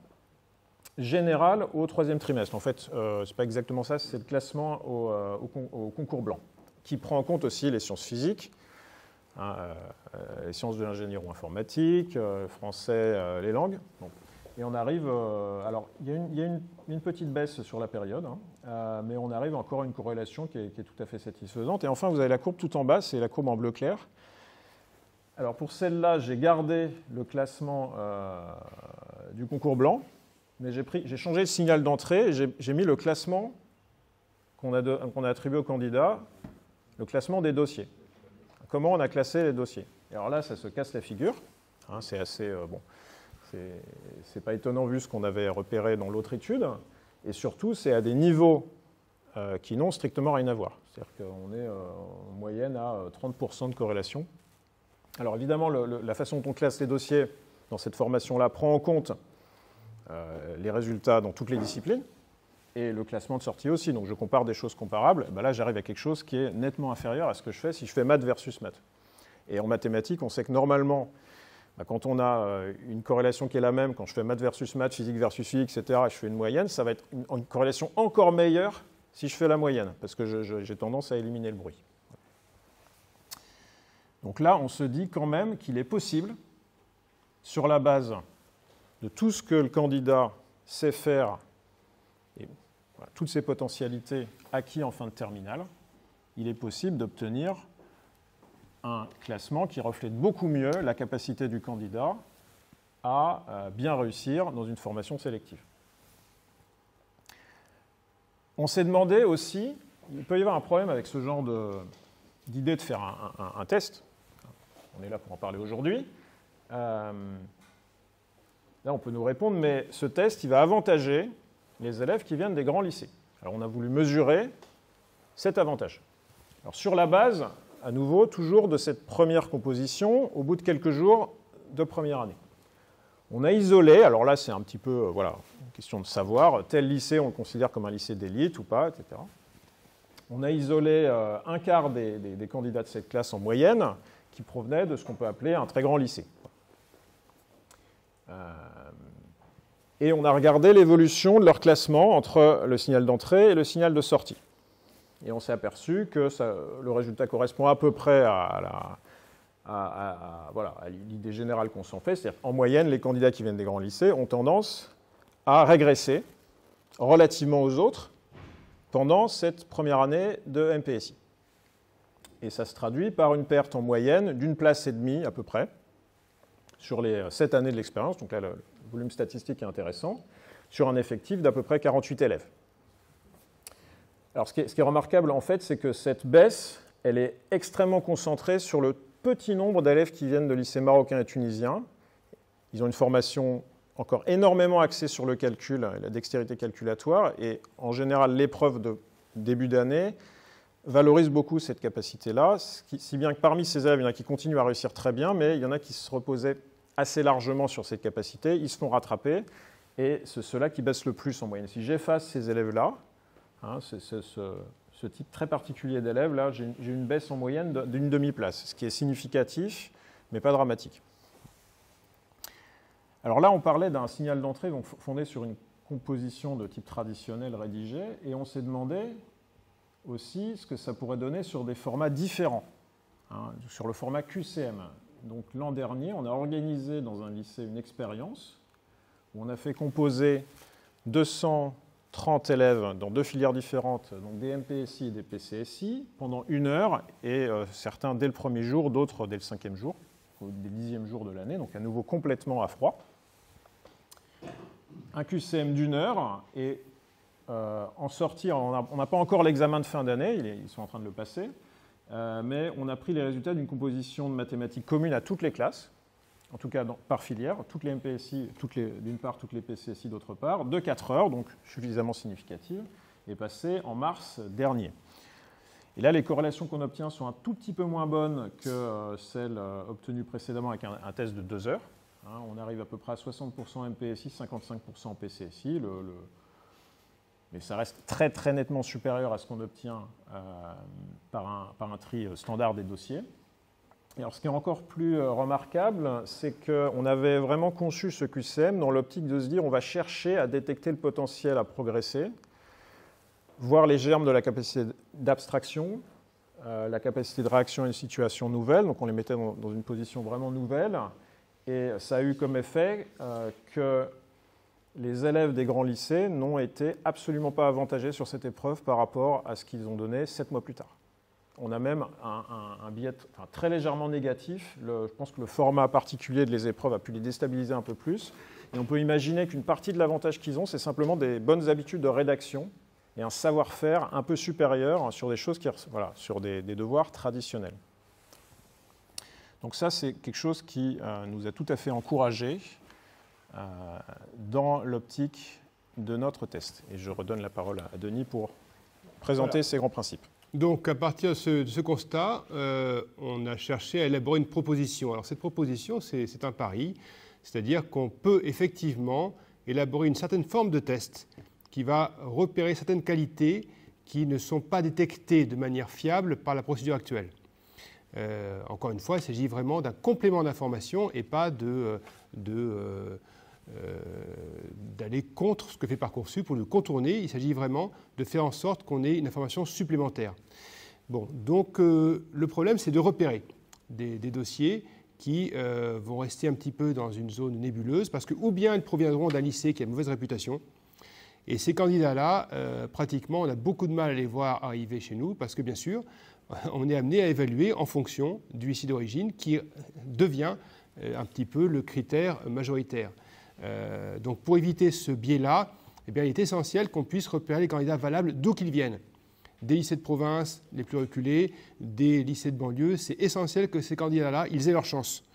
général au 3e trimestre. En fait, ce n'est pas exactement ça, c'est le classement au concours blanc, qui prend en compte aussi les sciences physiques, hein, les sciences de l'ingénierie informatique, français, les langues. Bon. Et on arrive, alors il y a une petite baisse sur la période, hein, mais on arrive encore à une corrélation qui est tout à fait satisfaisante. Et enfin, vous avez la courbe tout en bas, c'est la courbe en bleu clair. Alors pour celle-là, j'ai gardé le classement du concours blanc, mais j'ai changé le signal d'entrée et j'ai mis le classement qu'on a attribué aux candidats, le classement des dossiers. Comment on a classé les dossiers? Et alors là, ça se casse la figure, hein, c'est assez... bon. C'est pas étonnant vu ce qu'on avait repéré dans l'autre étude, et surtout c'est à des niveaux qui n'ont strictement rien à voir. C'est-à-dire qu'on est en moyenne à 30% de corrélation. Alors évidemment, la façon dont on classe les dossiers dans cette formation-là prend en compte les résultats dans toutes les disciplines, et le classement de sortie aussi. Donc je compare des choses comparables, ben là j'arrive à quelque chose qui est nettement inférieur à ce que je fais si je fais maths versus maths. Et en mathématiques, on sait que normalement, quand on a une corrélation qui est la même, quand je fais maths versus maths, physique versus physique, etc., et je fais une moyenne, ça va être une corrélation encore meilleure si je fais la moyenne, parce que j'ai tendance à éliminer le bruit. Donc là, on se dit quand même qu'il est possible, sur la base de tout ce que le candidat sait faire, et voilà, toutes ses potentialités acquises en fin de terminale, il est possible d'obtenir un classement qui reflète beaucoup mieux la capacité du candidat à bien réussir dans une formation sélective. On s'est demandé aussi, il peut y avoir un problème avec ce genre d'idée de faire un test. On est là pour en parler aujourd'hui. Là, on peut nous répondre, mais ce test, il va avantager les élèves qui viennent des grands lycées. Alors, on a voulu mesurer cet avantage. Alors, sur la base, à nouveau, toujours de cette première composition, au bout de quelques jours de première année. On a isolé, alors là c'est un petit peu, voilà, une question de savoir, tel lycée on le considère comme un lycée d'élite ou pas, etc. On a isolé un quart des candidats de cette classe en moyenne qui provenaient de ce qu'on peut appeler un très grand lycée. Et on a regardé l'évolution de leur classement entre le signal d'entrée et le signal de sortie. Et on s'est aperçu que le résultat correspond à peu près à l'idée générale qu'on s'en fait. C'est-à-dire qu'en moyenne, les candidats qui viennent des grands lycées ont tendance à régresser relativement aux autres pendant cette première année de MPSI. Et ça se traduit par une perte en moyenne d'une place et demie à peu près sur les 7 années de l'expérience. Donc là, le volume statistique est intéressant, sur un effectif d'à peu près 48 élèves. Alors, ce qui est remarquable, en fait, c'est que cette baisse, elle est extrêmement concentrée sur le petit nombre d'élèves qui viennent de lycées marocains et tunisiens. Ils ont une formation encore énormément axée sur le calcul, la dextérité calculatoire, et en général, l'épreuve de début d'année valorise beaucoup cette capacité-là, si bien que parmi ces élèves, il y en a qui continuent à réussir très bien, mais il y en a qui se reposaient assez largement sur cette capacité, ils se font rattraper, et c'est ceux-là qui baissent le plus en moyenne. Si j'efface ces élèves-là, c'est ce type très particulier d'élèves, là, j'ai une baisse en moyenne d'une demi-place, ce qui est significatif, mais pas dramatique. Alors là, on parlait d'un signal d'entrée fondé sur une composition de type traditionnel rédigé, et on s'est demandé aussi ce que ça pourrait donner sur des formats différents, sur le format QCM. Donc l'an dernier, on a organisé dans un lycée une expérience où on a fait composer 230 élèves dans 2 filières différentes, donc des MPSI et des PCSI, pendant 1 heure, et certains dès le premier jour, d'autres dès le 5e jour, ou dès le 10e jour de l'année, donc à nouveau complètement à froid. Un QCM d'1 heure, et en sortie, on n'a pas encore l'examen de fin d'année, ils sont en train de le passer, mais on a pris les résultats d'une composition de mathématiques commune à toutes les classes, en tout cas par filière, toutes les MPSI, d'une part, toutes les PCSI d'autre part, de 4 heures, donc suffisamment significative, et passée en mars dernier. Et là, les corrélations qu'on obtient sont un tout petit peu moins bonnes que celles obtenues précédemment avec un test de 2 heures. Hein, on arrive à peu près à 60% MPSI, 55% PCSI. Mais ça reste très très nettement supérieur à ce qu'on obtient par un tri standard des dossiers. Et alors, ce qui est encore plus remarquable, c'est qu'on avait vraiment conçu ce QCM dans l'optique de se dire on va chercher à détecter le potentiel à progresser, voir les germes de la capacité d'abstraction, la capacité de réaction à une situation nouvelle. Donc on les mettait dans une position vraiment nouvelle. Et ça a eu comme effet que les élèves des grands lycées n'ont été absolument pas avantagés sur cette épreuve par rapport à ce qu'ils ont donné 7 mois plus tard. On a même un biais très légèrement négatif. Je pense que le format particulier de les épreuves a pu les déstabiliser un peu plus. Et on peut imaginer qu'une partie de l'avantage qu'ils ont, c'est simplement des bonnes habitudes de rédaction et un savoir-faire un peu supérieur sur des choses sur des devoirs traditionnels. Donc ça, c'est quelque chose qui nous a tout à fait encouragés dans l'optique de notre test. Et je redonne la parole à Denis pour présenter ces grands principes. Donc, à partir de ce constat, on a cherché à élaborer une proposition. Alors, cette proposition, c'est un pari, c'est-à-dire qu'on peut effectivement élaborer une certaine forme de test qui va repérer certaines qualités qui ne sont pas détectées de manière fiable par la procédure actuelle. Encore une fois, il s'agit vraiment d'un complément d'information et pas d'aller contre ce que fait Parcoursup ou de contourner. Il s'agit vraiment de faire en sorte qu'on ait une information supplémentaire. Bon, donc le problème, c'est de repérer des dossiers qui vont rester un petit peu dans une zone nébuleuse parce que ou bien ils proviendront d'un lycée qui a une mauvaise réputation, et ces candidats-là, pratiquement, on a beaucoup de mal à les voir arriver chez nous parce que, bien sûr, on est amené à évaluer en fonction du lycée d'origine qui devient un petit peu le critère majoritaire. Donc pour éviter ce biais-là, eh bien, il est essentiel qu'on puisse repérer les candidats valables d'où qu'ils viennent. Des lycées de province les plus reculés, des lycées de banlieue, c'est essentiel que ces candidats-là, ils aient leur chance.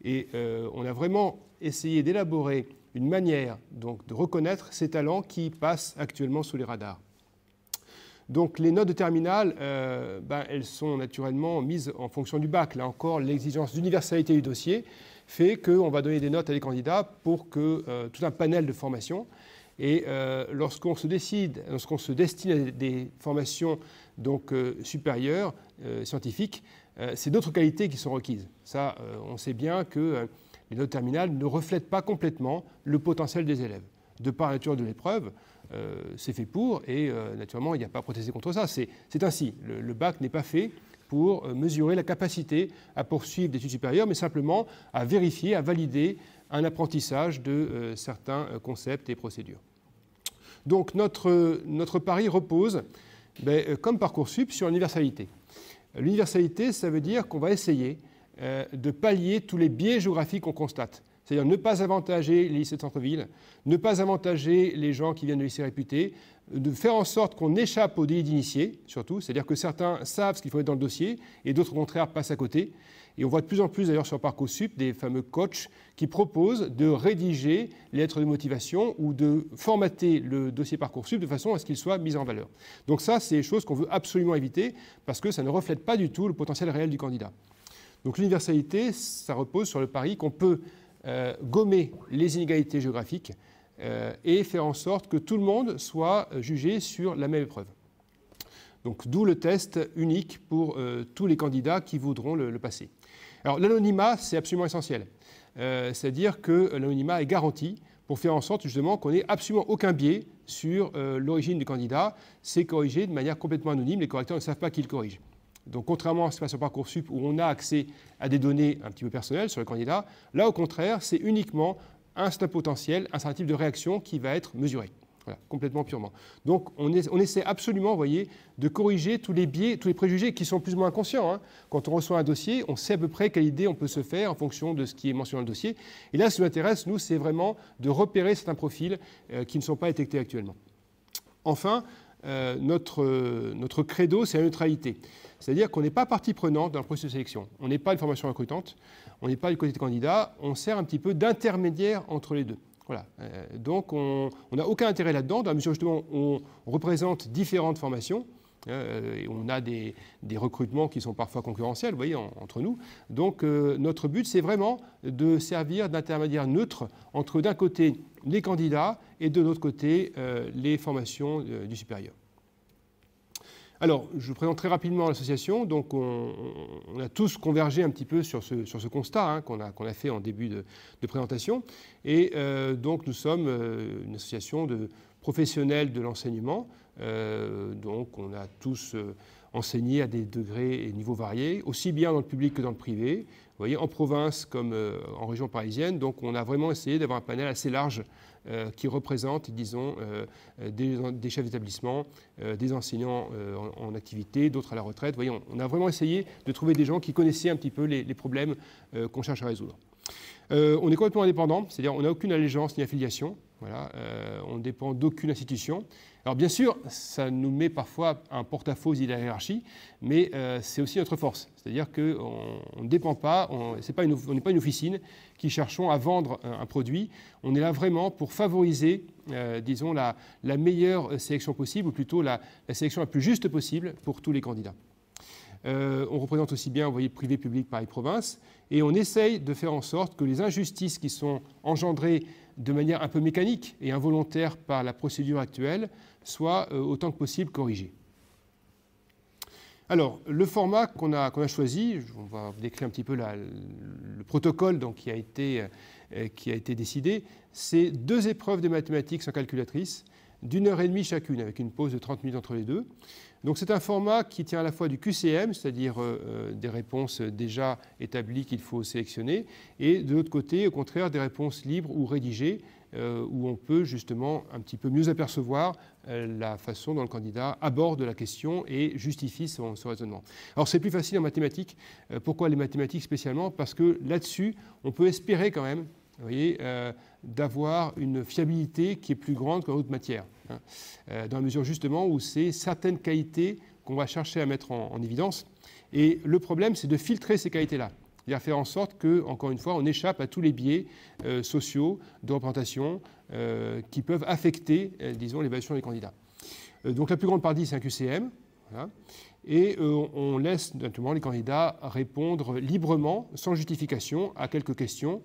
Et on a vraiment essayé d'élaborer une manière donc, de reconnaître ces talents qui passent actuellement sous les radars. Donc les notes de terminale, elles sont naturellement mises en fonction du bac. Là encore, l'exigence d'universalité du dossier fait qu'on va donner des notes à des candidats pour que tout un panel de formations. Et lorsqu'on se destine à des formations donc, supérieures, scientifiques, c'est d'autres qualités qui sont requises. Ça, on sait bien que les notes terminales ne reflètent pas complètement le potentiel des élèves. De par la nature de l'épreuve, c'est fait pour, et naturellement, il n'y a pas à protester contre ça. C'est ainsi. Le bac n'est pas fait pour mesurer la capacité à poursuivre des études supérieures, mais simplement à vérifier, à valider un apprentissage de certains concepts et procédures. Donc notre pari repose, comme Parcoursup, sur l'universalité. L'universalité, ça veut dire qu'on va essayer de pallier tous les biais géographiques qu'on constate. C'est-à-dire ne pas avantager les lycées de centre-ville, ne pas avantager les gens qui viennent de lycées réputés, de faire en sorte qu'on échappe au délit d'initié, surtout, c'est-à-dire que certains savent ce qu'il faut mettre dans le dossier et d'autres, au contraire, passent à côté. Et on voit de plus en plus, d'ailleurs, sur Parcoursup, des fameux coachs qui proposent de rédiger les lettres de motivation ou de formater le dossier Parcoursup de façon à ce qu'il soit mis en valeur. Donc ça, c'est des choses qu'on veut absolument éviter parce que ça ne reflète pas du tout le potentiel réel du candidat. Donc l'universalité, ça repose sur le pari qu'on peut gommer les inégalités géographiques et faire en sorte que tout le monde soit jugé sur la même épreuve. Donc d'où le test unique pour tous les candidats qui voudront le passer. Alors l'anonymat, c'est absolument essentiel. C'est-à-dire que l'anonymat est garanti pour faire en sorte justement qu'on n'ait absolument aucun biais sur l'origine du candidat. C'est corrigé de manière complètement anonyme. Les correcteurs ne savent pas qui le corrige. Donc, contrairement à ce qui se passe sur Parcoursup, où on a accès à des données un petit peu personnelles sur le candidat, là, au contraire, c'est uniquement un certain potentiel, un certain type de réaction qui va être mesuré. Voilà, complètement purement. Donc, on essaie absolument, vous voyez, de corriger tous les biais, tous les préjugés qui sont plus ou moins inconscients. Hein. Quand on reçoit un dossier, on sait à peu près quelle idée on peut se faire en fonction de ce qui est mentionné dans le dossier. Et là, ce qui nous intéresse, nous, c'est vraiment de repérer certains profils qui ne sont pas détectés actuellement. Enfin, notre credo, c'est la neutralité. C'est-à-dire qu'on n'est pas partie prenante dans le processus de sélection. On n'est pas une formation recrutante, on n'est pas du côté des candidats, on sert un petit peu d'intermédiaire entre les deux. Voilà. Donc on n'a aucun intérêt là-dedans, dans la mesure justement où on représente différentes formations, On a des recrutements qui sont parfois concurrentiels, vous voyez, entre nous. Donc, notre but, c'est vraiment de servir d'intermédiaire neutre entre, d'un côté, les candidats et de l'autre côté, les formations du supérieur. Alors, je vous présente très rapidement l'association. Donc, on a tous convergé un petit peu sur ce constat qu'on a fait en début de présentation. Et donc, nous sommes une association de professionnels de l'enseignement. Donc, on a tous enseigné à des degrés et niveaux variés, aussi bien dans le public que dans le privé, vous voyez, en province comme en région parisienne. Donc, on a vraiment essayé d'avoir un panel assez large qui représente, disons, des chefs d'établissement, des enseignants en activité, d'autres à la retraite. Vous voyez, on a vraiment essayé de trouver des gens qui connaissaient un petit peu les problèmes qu'on cherche à résoudre. On est complètement indépendant, c'est-à-dire on n'a aucune allégeance ni affiliation. Voilà, on ne dépend d'aucune institution. Alors bien sûr, ça nous met parfois un porte-à-faux de la hiérarchie, mais c'est aussi notre force. C'est-à-dire qu'on ne dépend pas, on n'est pas une officine qui cherchons à vendre un produit. On est là vraiment pour favoriser, disons, la meilleure sélection possible, ou plutôt la sélection la plus juste possible pour tous les candidats. On représente aussi bien, vous voyez, privé, public, Paris-Province, et on essaye de faire en sorte que les injustices qui sont engendrées de manière un peu mécanique et involontaire par la procédure actuelle soient autant que possible corrigées. Alors, le format qu'on a choisi, on va vous décrire un petit peu le protocole donc, qui a été décidé, c'est 2 épreuves de mathématiques sans calculatrice, d'1h30 chacune, avec une pause de 30 minutes entre les deux. Donc c'est un format qui tient à la fois du QCM, c'est-à-dire des réponses déjà établies qu'il faut sélectionner, et de l'autre côté, au contraire, des réponses libres ou rédigées, où on peut justement un petit peu mieux apercevoir la façon dont le candidat aborde la question et justifie son raisonnement. Alors c'est plus facile en mathématiques. Pourquoi les mathématiques spécialement? Parce que là-dessus, on peut espérer quand même, vous voyez, d'avoir une fiabilité qui est plus grande que dans d'autres matières, dans la mesure justement où c'est certaines qualités qu'on va chercher à mettre en évidence. Et le problème, c'est de filtrer ces qualités-là. C'est-à-dire faire en sorte que, encore une fois, on échappe à tous les biais sociaux, de représentation, qui peuvent affecter, disons, l'évaluation des candidats. Donc la plus grande partie, c'est un QCM. Voilà. Et on laisse naturellement les candidats répondre librement, sans justification, à quelques questions,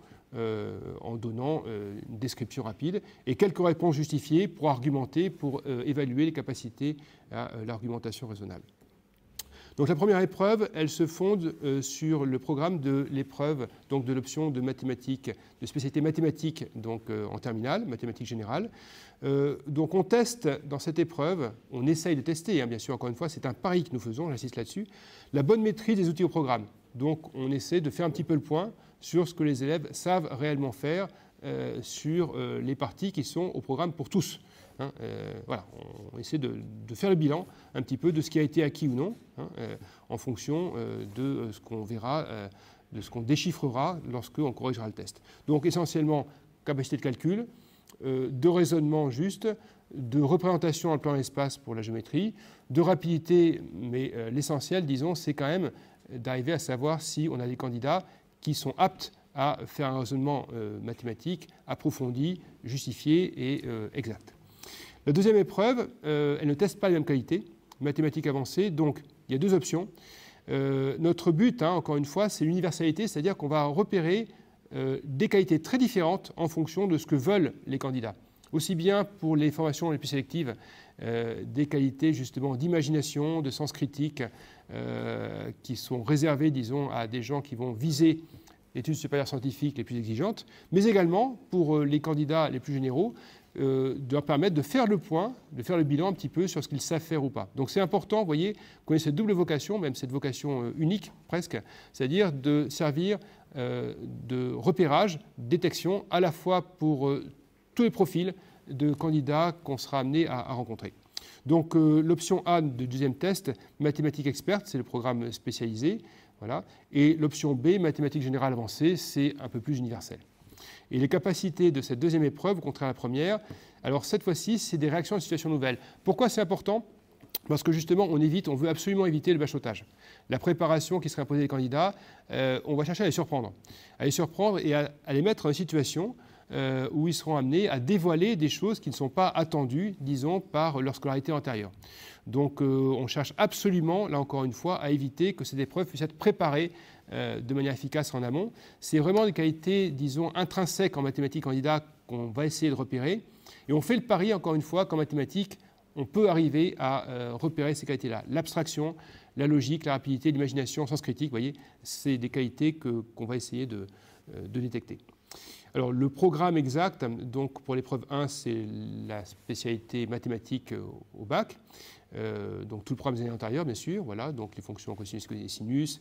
en donnant une description rapide et quelques réponses justifiées pour argumenter, pour évaluer les capacités à l'argumentation raisonnable. Donc la première épreuve, elle se fonde sur le programme de l'épreuve, donc de l'option de mathématiques, de spécialité mathématiques, donc en terminale, mathématiques générales. Donc on teste dans cette épreuve, on essaye de tester, bien sûr, encore une fois, c'est un pari que nous faisons, j'insiste là-dessus, la bonne maîtrise des outils au programme. Donc on essaie de faire un petit peu le point sur ce que les élèves savent réellement faire sur les parties qui sont au programme pour tous. Voilà, on essaie de faire le bilan un petit peu de ce qui a été acquis ou non, en fonction de ce qu'on verra, de ce qu'on déchiffrera lorsqu'on corrigera le test. Donc essentiellement, capacité de calcul, de raisonnement juste, de représentation dans le plan et l'espace pour la géométrie, de rapidité, mais l'essentiel, disons, c'est quand même d'arriver à savoir si on a des candidats qui sont aptes à faire un raisonnement mathématique approfondi, justifié et exact. La deuxième épreuve, elle ne teste pas les mêmes qualités, mathématiques avancées, donc il y a 2 options. Notre but, encore une fois, c'est l'universalité, c'est-à-dire qu'on va repérer des qualités très différentes en fonction de ce que veulent les candidats. Aussi bien pour les formations les plus sélectives, des qualités justement d'imagination, de sens critique, qui sont réservées, disons, à des gens qui vont viser l'étude supérieure scientifique les plus exigeantes, mais également pour les candidats les plus généraux, de leur permettre de faire le point, de faire le bilan un petit peu sur ce qu'ils savent faire ou pas. Donc c'est important, vous voyez, qu'on ait cette double vocation, même cette vocation unique presque, c'est-à-dire de servir de repérage, détection, à la fois pour tous les profils de candidats qu'on sera amené à rencontrer. Donc l'option A du deuxième test, mathématiques expertes, c'est le programme spécialisé, voilà, et l'option B, mathématiques générales avancées, c'est un peu plus universel. Et les capacités de cette deuxième épreuve, contraire à la première, alors cette fois-ci, c'est des réactions à une situation nouvelle. Pourquoi c'est important ? Parce que justement, on veut absolument éviter le bachotage. La préparation qui serait imposée aux candidats, on va chercher à les surprendre et à les mettre dans une situation où ils seront amenés à dévoiler des choses qui ne sont pas attendues, disons, par leur scolarité antérieure. Donc on cherche absolument, là encore une fois, à éviter que cette épreuve puisse être préparée de manière efficace en amont. C'est vraiment des qualités, disons, intrinsèques en mathématiques candidat qu'on va essayer de repérer. Et on fait le pari, encore une fois, qu'en mathématiques, on peut arriver à repérer ces qualités-là. L'abstraction, la logique, la rapidité, l'imagination, le sens critique, vous voyez, c'est des qualités qu'on va essayer de détecter. Alors, le programme exact, donc pour l'épreuve 1, c'est la spécialité mathématique au bac. Donc tout le programme des années antérieures, bien sûr, voilà, donc les fonctions cosinus et sinus,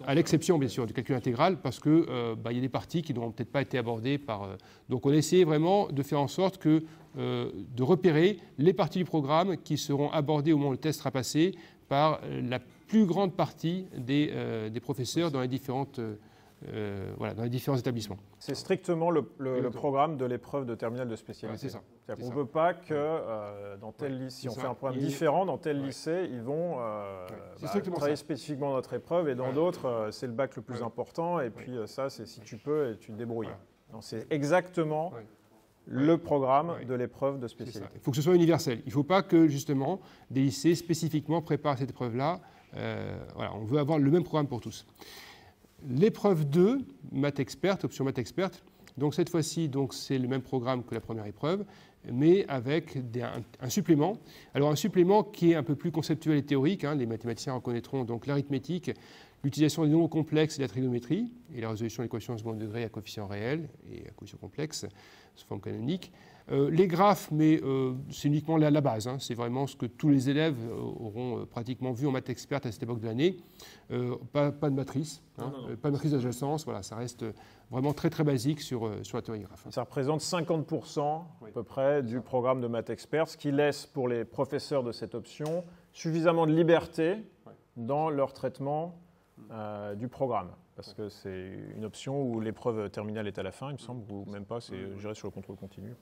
à l'exception, bien sûr, du calcul intégral, parce qu'il y a des parties qui n'auront peut-être pas été abordées par... donc on a essayé vraiment de faire en sorte de repérer les parties du programme qui seront abordées au moment où le test sera passé par la plus grande partie des professeurs dans les différents établissements. C'est strictement le programme de l'épreuve de terminale de spécialité. Ouais, c'est ça. On ne veut pas que dans tel lycée, si on fait un programme différent, dans tel lycée, ils vont travailler spécifiquement notre épreuve, et dans d'autres, c'est le bac le plus important, et puis ça, c'est si tu peux et tu te débrouilles. C'est exactement le programme de l'épreuve de spécialité. Il faut que ce soit universel. Il ne faut pas que, justement, des lycées spécifiquement préparent cette épreuve-là. On veut avoir le même programme pour tous. L'épreuve 2, maths experte, option maths experte, donc cette fois-ci, c'est le même programme que la première épreuve, mais avec un supplément. Alors un supplément qui est un peu plus conceptuel et théorique. Les mathématiciens reconnaîtront donc l'arithmétique, l'utilisation des nombres complexes et la trigonométrie, et la résolution de l'équation de second degré à coefficient réel et à coefficient complexe sous forme canonique. Les graphes, mais c'est uniquement la base. C'est vraiment ce que tous les élèves auront pratiquement vu en maths experte à cette époque de l'année. Pas de matrice, pas de matrice d'adjacence. Voilà, ça reste vraiment très très basique sur la théorie graphe. Ça représente 50% à peu près du programme de maths expert, ce qui laisse pour les professeurs de cette option suffisamment de liberté dans leur traitement du programme. Parce que c'est une option où l'épreuve terminale est à la fin, il me semble, ou même pas, c'est géré sur le contrôle continu.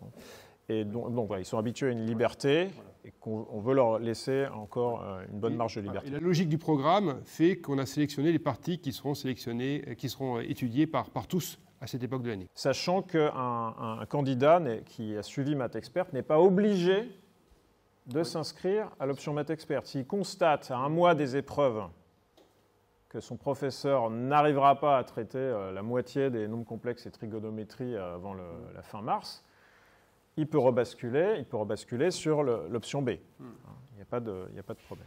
Et donc ils sont habitués à une liberté et qu'on veut leur laisser encore une bonne marge de liberté. Et la logique du programme fait qu'on a sélectionné les parties qui seront étudiées par tous à cette époque de l'année. Sachant qu'un candidat qui a suivi Maths Expert n'est pas obligé de s'inscrire à l'option Maths Expert. S'il constate à un mois des épreuves que son professeur n'arrivera pas à traiter la moitié des nombres complexes et trigonométrie avant la fin mars, il peut rebasculer sur l'option B. Il n'y a pas de problème.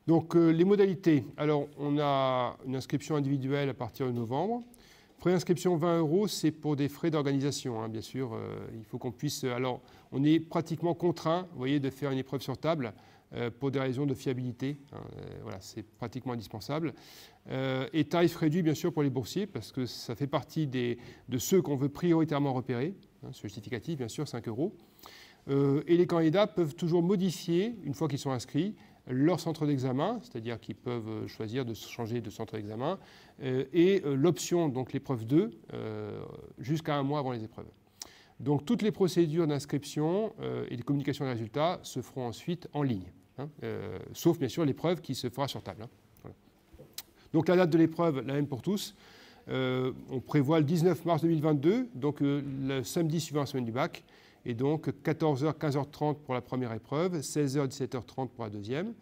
Donc les modalités. Alors on a une inscription individuelle à partir de novembre. Préinscription 20 €, c'est pour des frais d'organisation, bien sûr. Il faut qu'on puisse... Alors on est pratiquement contraint, vous voyez, de faire une épreuve sur table pour des raisons de fiabilité. Voilà, c'est pratiquement indispensable. Et tarif réduit, bien sûr, pour les boursiers, parce que ça fait partie de ceux qu'on veut prioritairement repérer. Ce justificatif, bien sûr, 5 €. Et les candidats peuvent toujours modifier, une fois qu'ils sont inscrits, leur centre d'examen, c'est-à-dire qu'ils peuvent choisir de changer de centre d'examen, et l'option, donc l'épreuve 2, jusqu'à un mois avant les épreuves. Donc toutes les procédures d'inscription et de communication des résultats se feront ensuite en ligne, sauf bien sûr l'épreuve qui se fera sur table. Voilà. Donc la date de l'épreuve, la même pour tous. On prévoit le 19 mars 2022, donc le samedi suivant la semaine du bac, et donc 14h, 15h30 pour la première épreuve, 16h, 17h30 pour la deuxième.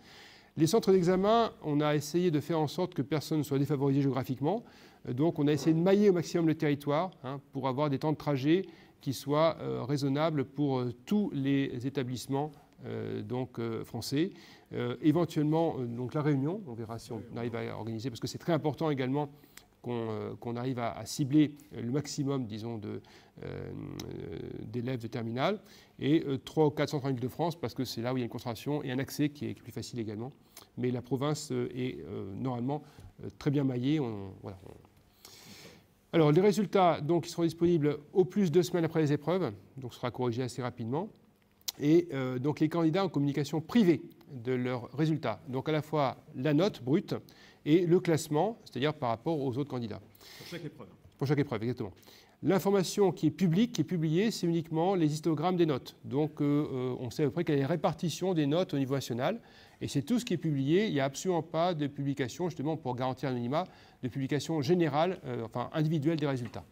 Les centres d'examen, on a essayé de faire en sorte que personne ne soit défavorisé géographiquement. Donc on a essayé de mailler au maximum le territoire pour avoir des temps de trajet qui soient raisonnables pour tous les établissements français. Éventuellement, donc la Réunion, on verra si on arrive à organiser, parce que c'est très important également qu'on arrive à cibler le maximum, disons, d'élèves de terminale, et 3 ou 4 centres en Île-de-France, parce que c'est là où il y a une concentration et un accès qui est plus facile également. Mais la province est normalement très bien maillée. Alors, les résultats, donc, ils seront disponibles au plus 2 semaines après les épreuves, donc ce sera corrigé assez rapidement. Et donc, les candidats en communication privée de leurs résultats, donc à la fois la note brute et le classement, c'est-à-dire par rapport aux autres candidats. Pour chaque épreuve. Pour chaque épreuve, exactement. L'information qui est publique, qui est publiée, c'est uniquement les histogrammes des notes. Donc, on sait à peu près quelle est la répartition des notes au niveau national. Et c'est tout ce qui est publié. Il n'y a absolument pas de publication, justement, pour garantir l'anonymat, de publication générale, individuelle des résultats.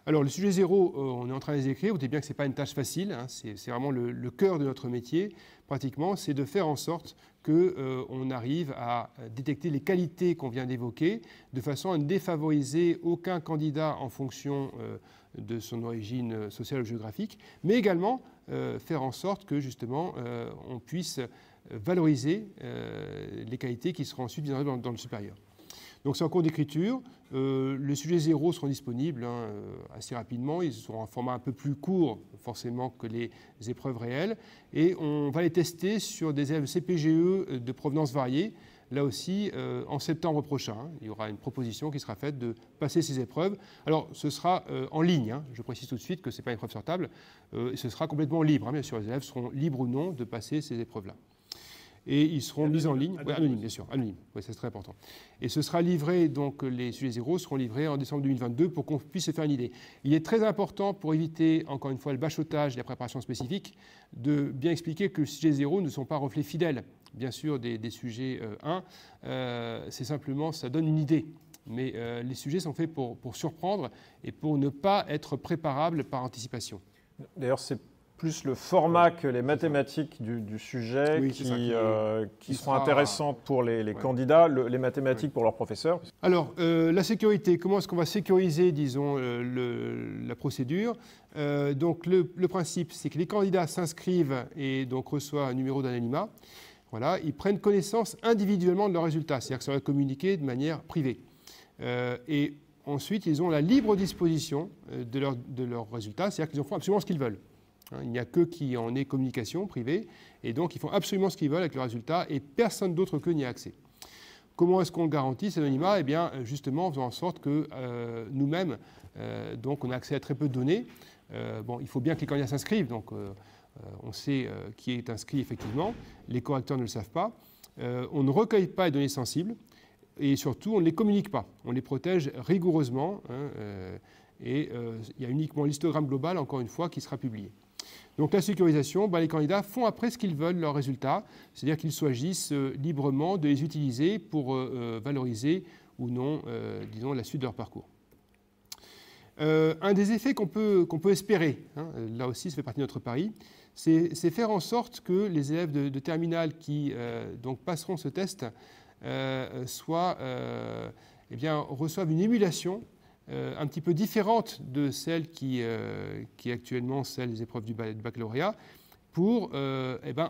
Alors, le sujet zéro, on est en train de les écrire. Vous voyez bien que ce n'est pas une tâche facile. Hein, c'est vraiment le cœur de notre métier, pratiquement. C'est de faire en sorte qu'on arrive à détecter les qualités qu'on vient d'évoquer, de façon à ne défavoriser aucun candidat en fonction de son origine sociale ou géographique, mais également faire en sorte que, justement, on puisse valoriser les qualités qui seront ensuite mises en œuvre dans le supérieur. Donc c'est en cours d'écriture. Les sujets zéro seront disponibles assez rapidement. Ils seront en format un peu plus court, forcément, que les épreuves réelles. Et on va les tester sur des élèves CPGE de provenance variée. Là aussi, en septembre prochain, il y aura une proposition qui sera faite de passer ces épreuves. Alors, ce sera en ligne. Hein. Je précise tout de suite que ce n'est pas une épreuve sur table. Ce sera complètement libre. Hein. Bien sûr, les élèves seront libres ou non de passer ces épreuves-là. Et ils seront mis en ligne, anonyme, bien sûr, anonyme, ouais, c'est très important. Et ce sera livré, donc les sujets zéro seront livrés en décembre 2022 pour qu'on puisse se faire une idée. Il est très important, pour éviter, encore une fois, le bachotage et la préparation spécifique, de bien expliquer que les sujets zéro ne sont pas reflets fidèles, bien sûr, des sujets 1. C'est simplement, ça donne une idée. Mais les sujets sont faits pour surprendre et pour ne pas être préparables par anticipation. D'ailleurs, c'est plus le format que les mathématiques du sujet qui seront intéressantes pour les candidats, les mathématiques pour leurs professeurs. Alors, la sécurité, comment est-ce qu'on va sécuriser, disons, la procédure? Donc, le principe, c'est que les candidats s'inscrivent et donc reçoivent un numéro d'anonymat. Voilà, ils prennent connaissance individuellement de leurs résultats, c'est-à-dire que ça va être communiqué de manière privée. Et ensuite, ils ont la libre disposition de leurs résultats, c'est-à-dire qu'ils en font absolument ce qu'ils veulent. Il n'y a qu'eux qui en aient communication privée, et donc ils font absolument ce qu'ils veulent avec le résultat, et personne d'autre qu'eux n'y a accès. Comment est-ce qu'on garantit cet anonymat? Eh bien, justement, en faisant en sorte que nous-mêmes, donc on a accès à très peu de données. Bon, il faut bien que les candidats s'inscrivent, donc on sait qui est inscrit effectivement. Les correcteurs ne le savent pas. On ne recueille pas les données sensibles, et surtout, on ne les communique pas. On les protège rigoureusement, et il y a uniquement l'histogramme global, encore une fois, qui sera publié. Donc la sécurisation, les candidats font après ce qu'ils veulent leurs résultats, c'est-à-dire qu'ils choisissent librement de les utiliser pour valoriser ou non, disons, la suite de leur parcours. Un des effets qu'on peut espérer, hein, là aussi ça fait partie de notre pari, c'est faire en sorte que les élèves de terminale qui donc passeront ce test reçoivent une émulation un petit peu différente de celle qui est actuellement celle des épreuves du baccalauréat, pour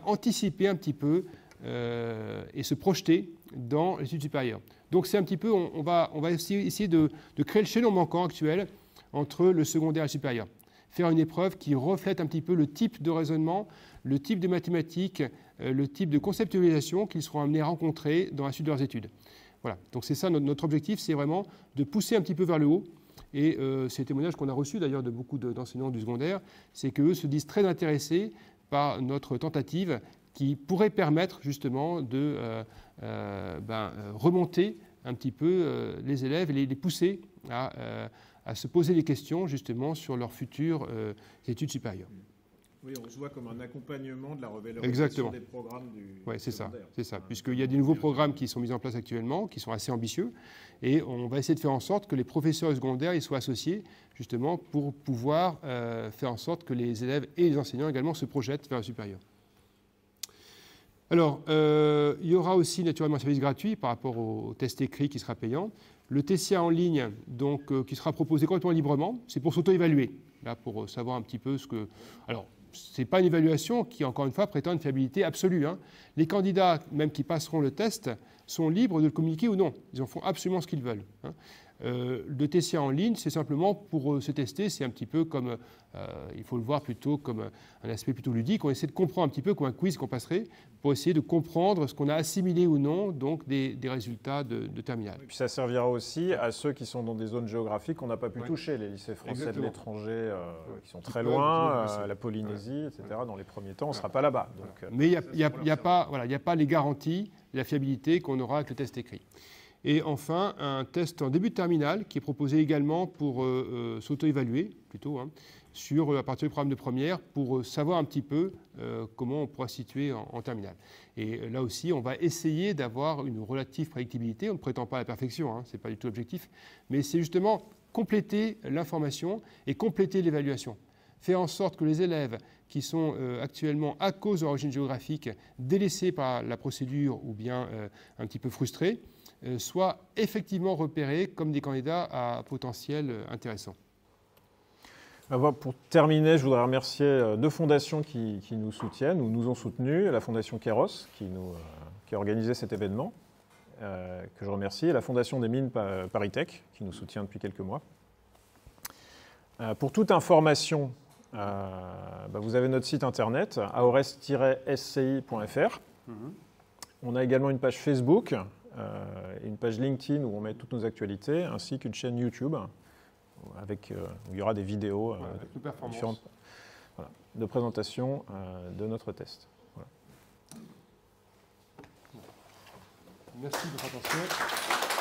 anticiper un petit peu et se projeter dans l'étude supérieure. Donc c'est un petit peu, on va essayer de créer le chaînon manquant actuel entre le secondaire et le supérieur. Faire une épreuve qui reflète un petit peu le type de raisonnement, le type de mathématiques, le type de conceptualisation qu'ils seront amenés à rencontrer dans la suite de leurs études. Voilà, donc c'est ça notre objectif, c'est vraiment de pousser un petit peu vers le haut. Et c'est le témoignage qu'on a reçu d'ailleurs de beaucoup d'enseignants du secondaire, c'est qu'eux se disent très intéressés par notre tentative qui pourrait permettre justement de remonter un petit peu les élèves et les pousser à se poser des questions justement sur leurs futures études supérieures. Oui, on se voit comme un accompagnement de la revalorisation des programmes du secondaire. C'est ça, puisqu'il y a des nouveaux programmes qui sont mis en place actuellement, qui sont assez ambitieux, et on va essayer de faire en sorte que les professeurs secondaires y soient associés, justement, pour pouvoir faire en sorte que les élèves et les enseignants également se projettent vers le supérieur. Alors, il y aura aussi naturellement un service gratuit par rapport au test écrit qui sera payant. Le TCA en ligne, donc, qui sera proposé complètement librement, c'est pour s'auto-évaluer, là, pour savoir un petit peu ce que... Alors, ce n'est pas une évaluation qui, encore une fois, prétend une fiabilité absolue. Hein. Les candidats, même qui passeront le test, sont libres de le communiquer ou non. Ils en font absolument ce qu'ils veulent. Hein. Le TCA en ligne, c'est simplement pour se tester. C'est un petit peu comme, il faut le voir plutôt comme un aspect plutôt ludique. On essaie de comprendre un petit peu comme un quiz qu'on passerait pour essayer de comprendre ce qu'on a assimilé ou non donc des résultats de terminale. Et puis ça servira aussi à ceux qui sont dans des zones géographiques qu'on n'a pas pu toucher, les lycées français de l'étranger qui sont très loin, la Polynésie, etc. Dans les premiers temps, on ne sera pas là-bas. Donc, mais il n'y a pas les garanties de la fiabilité qu'on aura avec le test écrit. Et enfin, un test en début de terminale qui est proposé également pour s'auto-évaluer, plutôt, hein, à partir du programme de première, pour savoir un petit peu comment on pourra se situer en terminale. Et là aussi, on va essayer d'avoir une relative prédictibilité. On ne prétend pas à la perfection, hein, ce n'est pas du tout l'objectif, mais c'est justement compléter l'information et compléter l'évaluation. Faire en sorte que les élèves qui sont actuellement, à cause de l'origine géographique, délaissés par la procédure ou bien un petit peu frustrés, soient effectivement repérés comme des candidats à potentiel intéressant. Pour terminer, je voudrais remercier deux fondations qui nous soutiennent ou nous ont soutenus. La Fondation Kairos, qui a organisé cet événement, que je remercie, et la Fondation des mines ParisTech, qui nous soutient depuis quelques mois. Pour toute information, vous avez notre site internet, aores-sci.fr. On a également une page Facebook, une page LinkedIn où on met toutes nos actualités, ainsi qu'une chaîne YouTube où il y aura des vidéos différentes de présentation de notre test. Voilà. Merci de votre attention.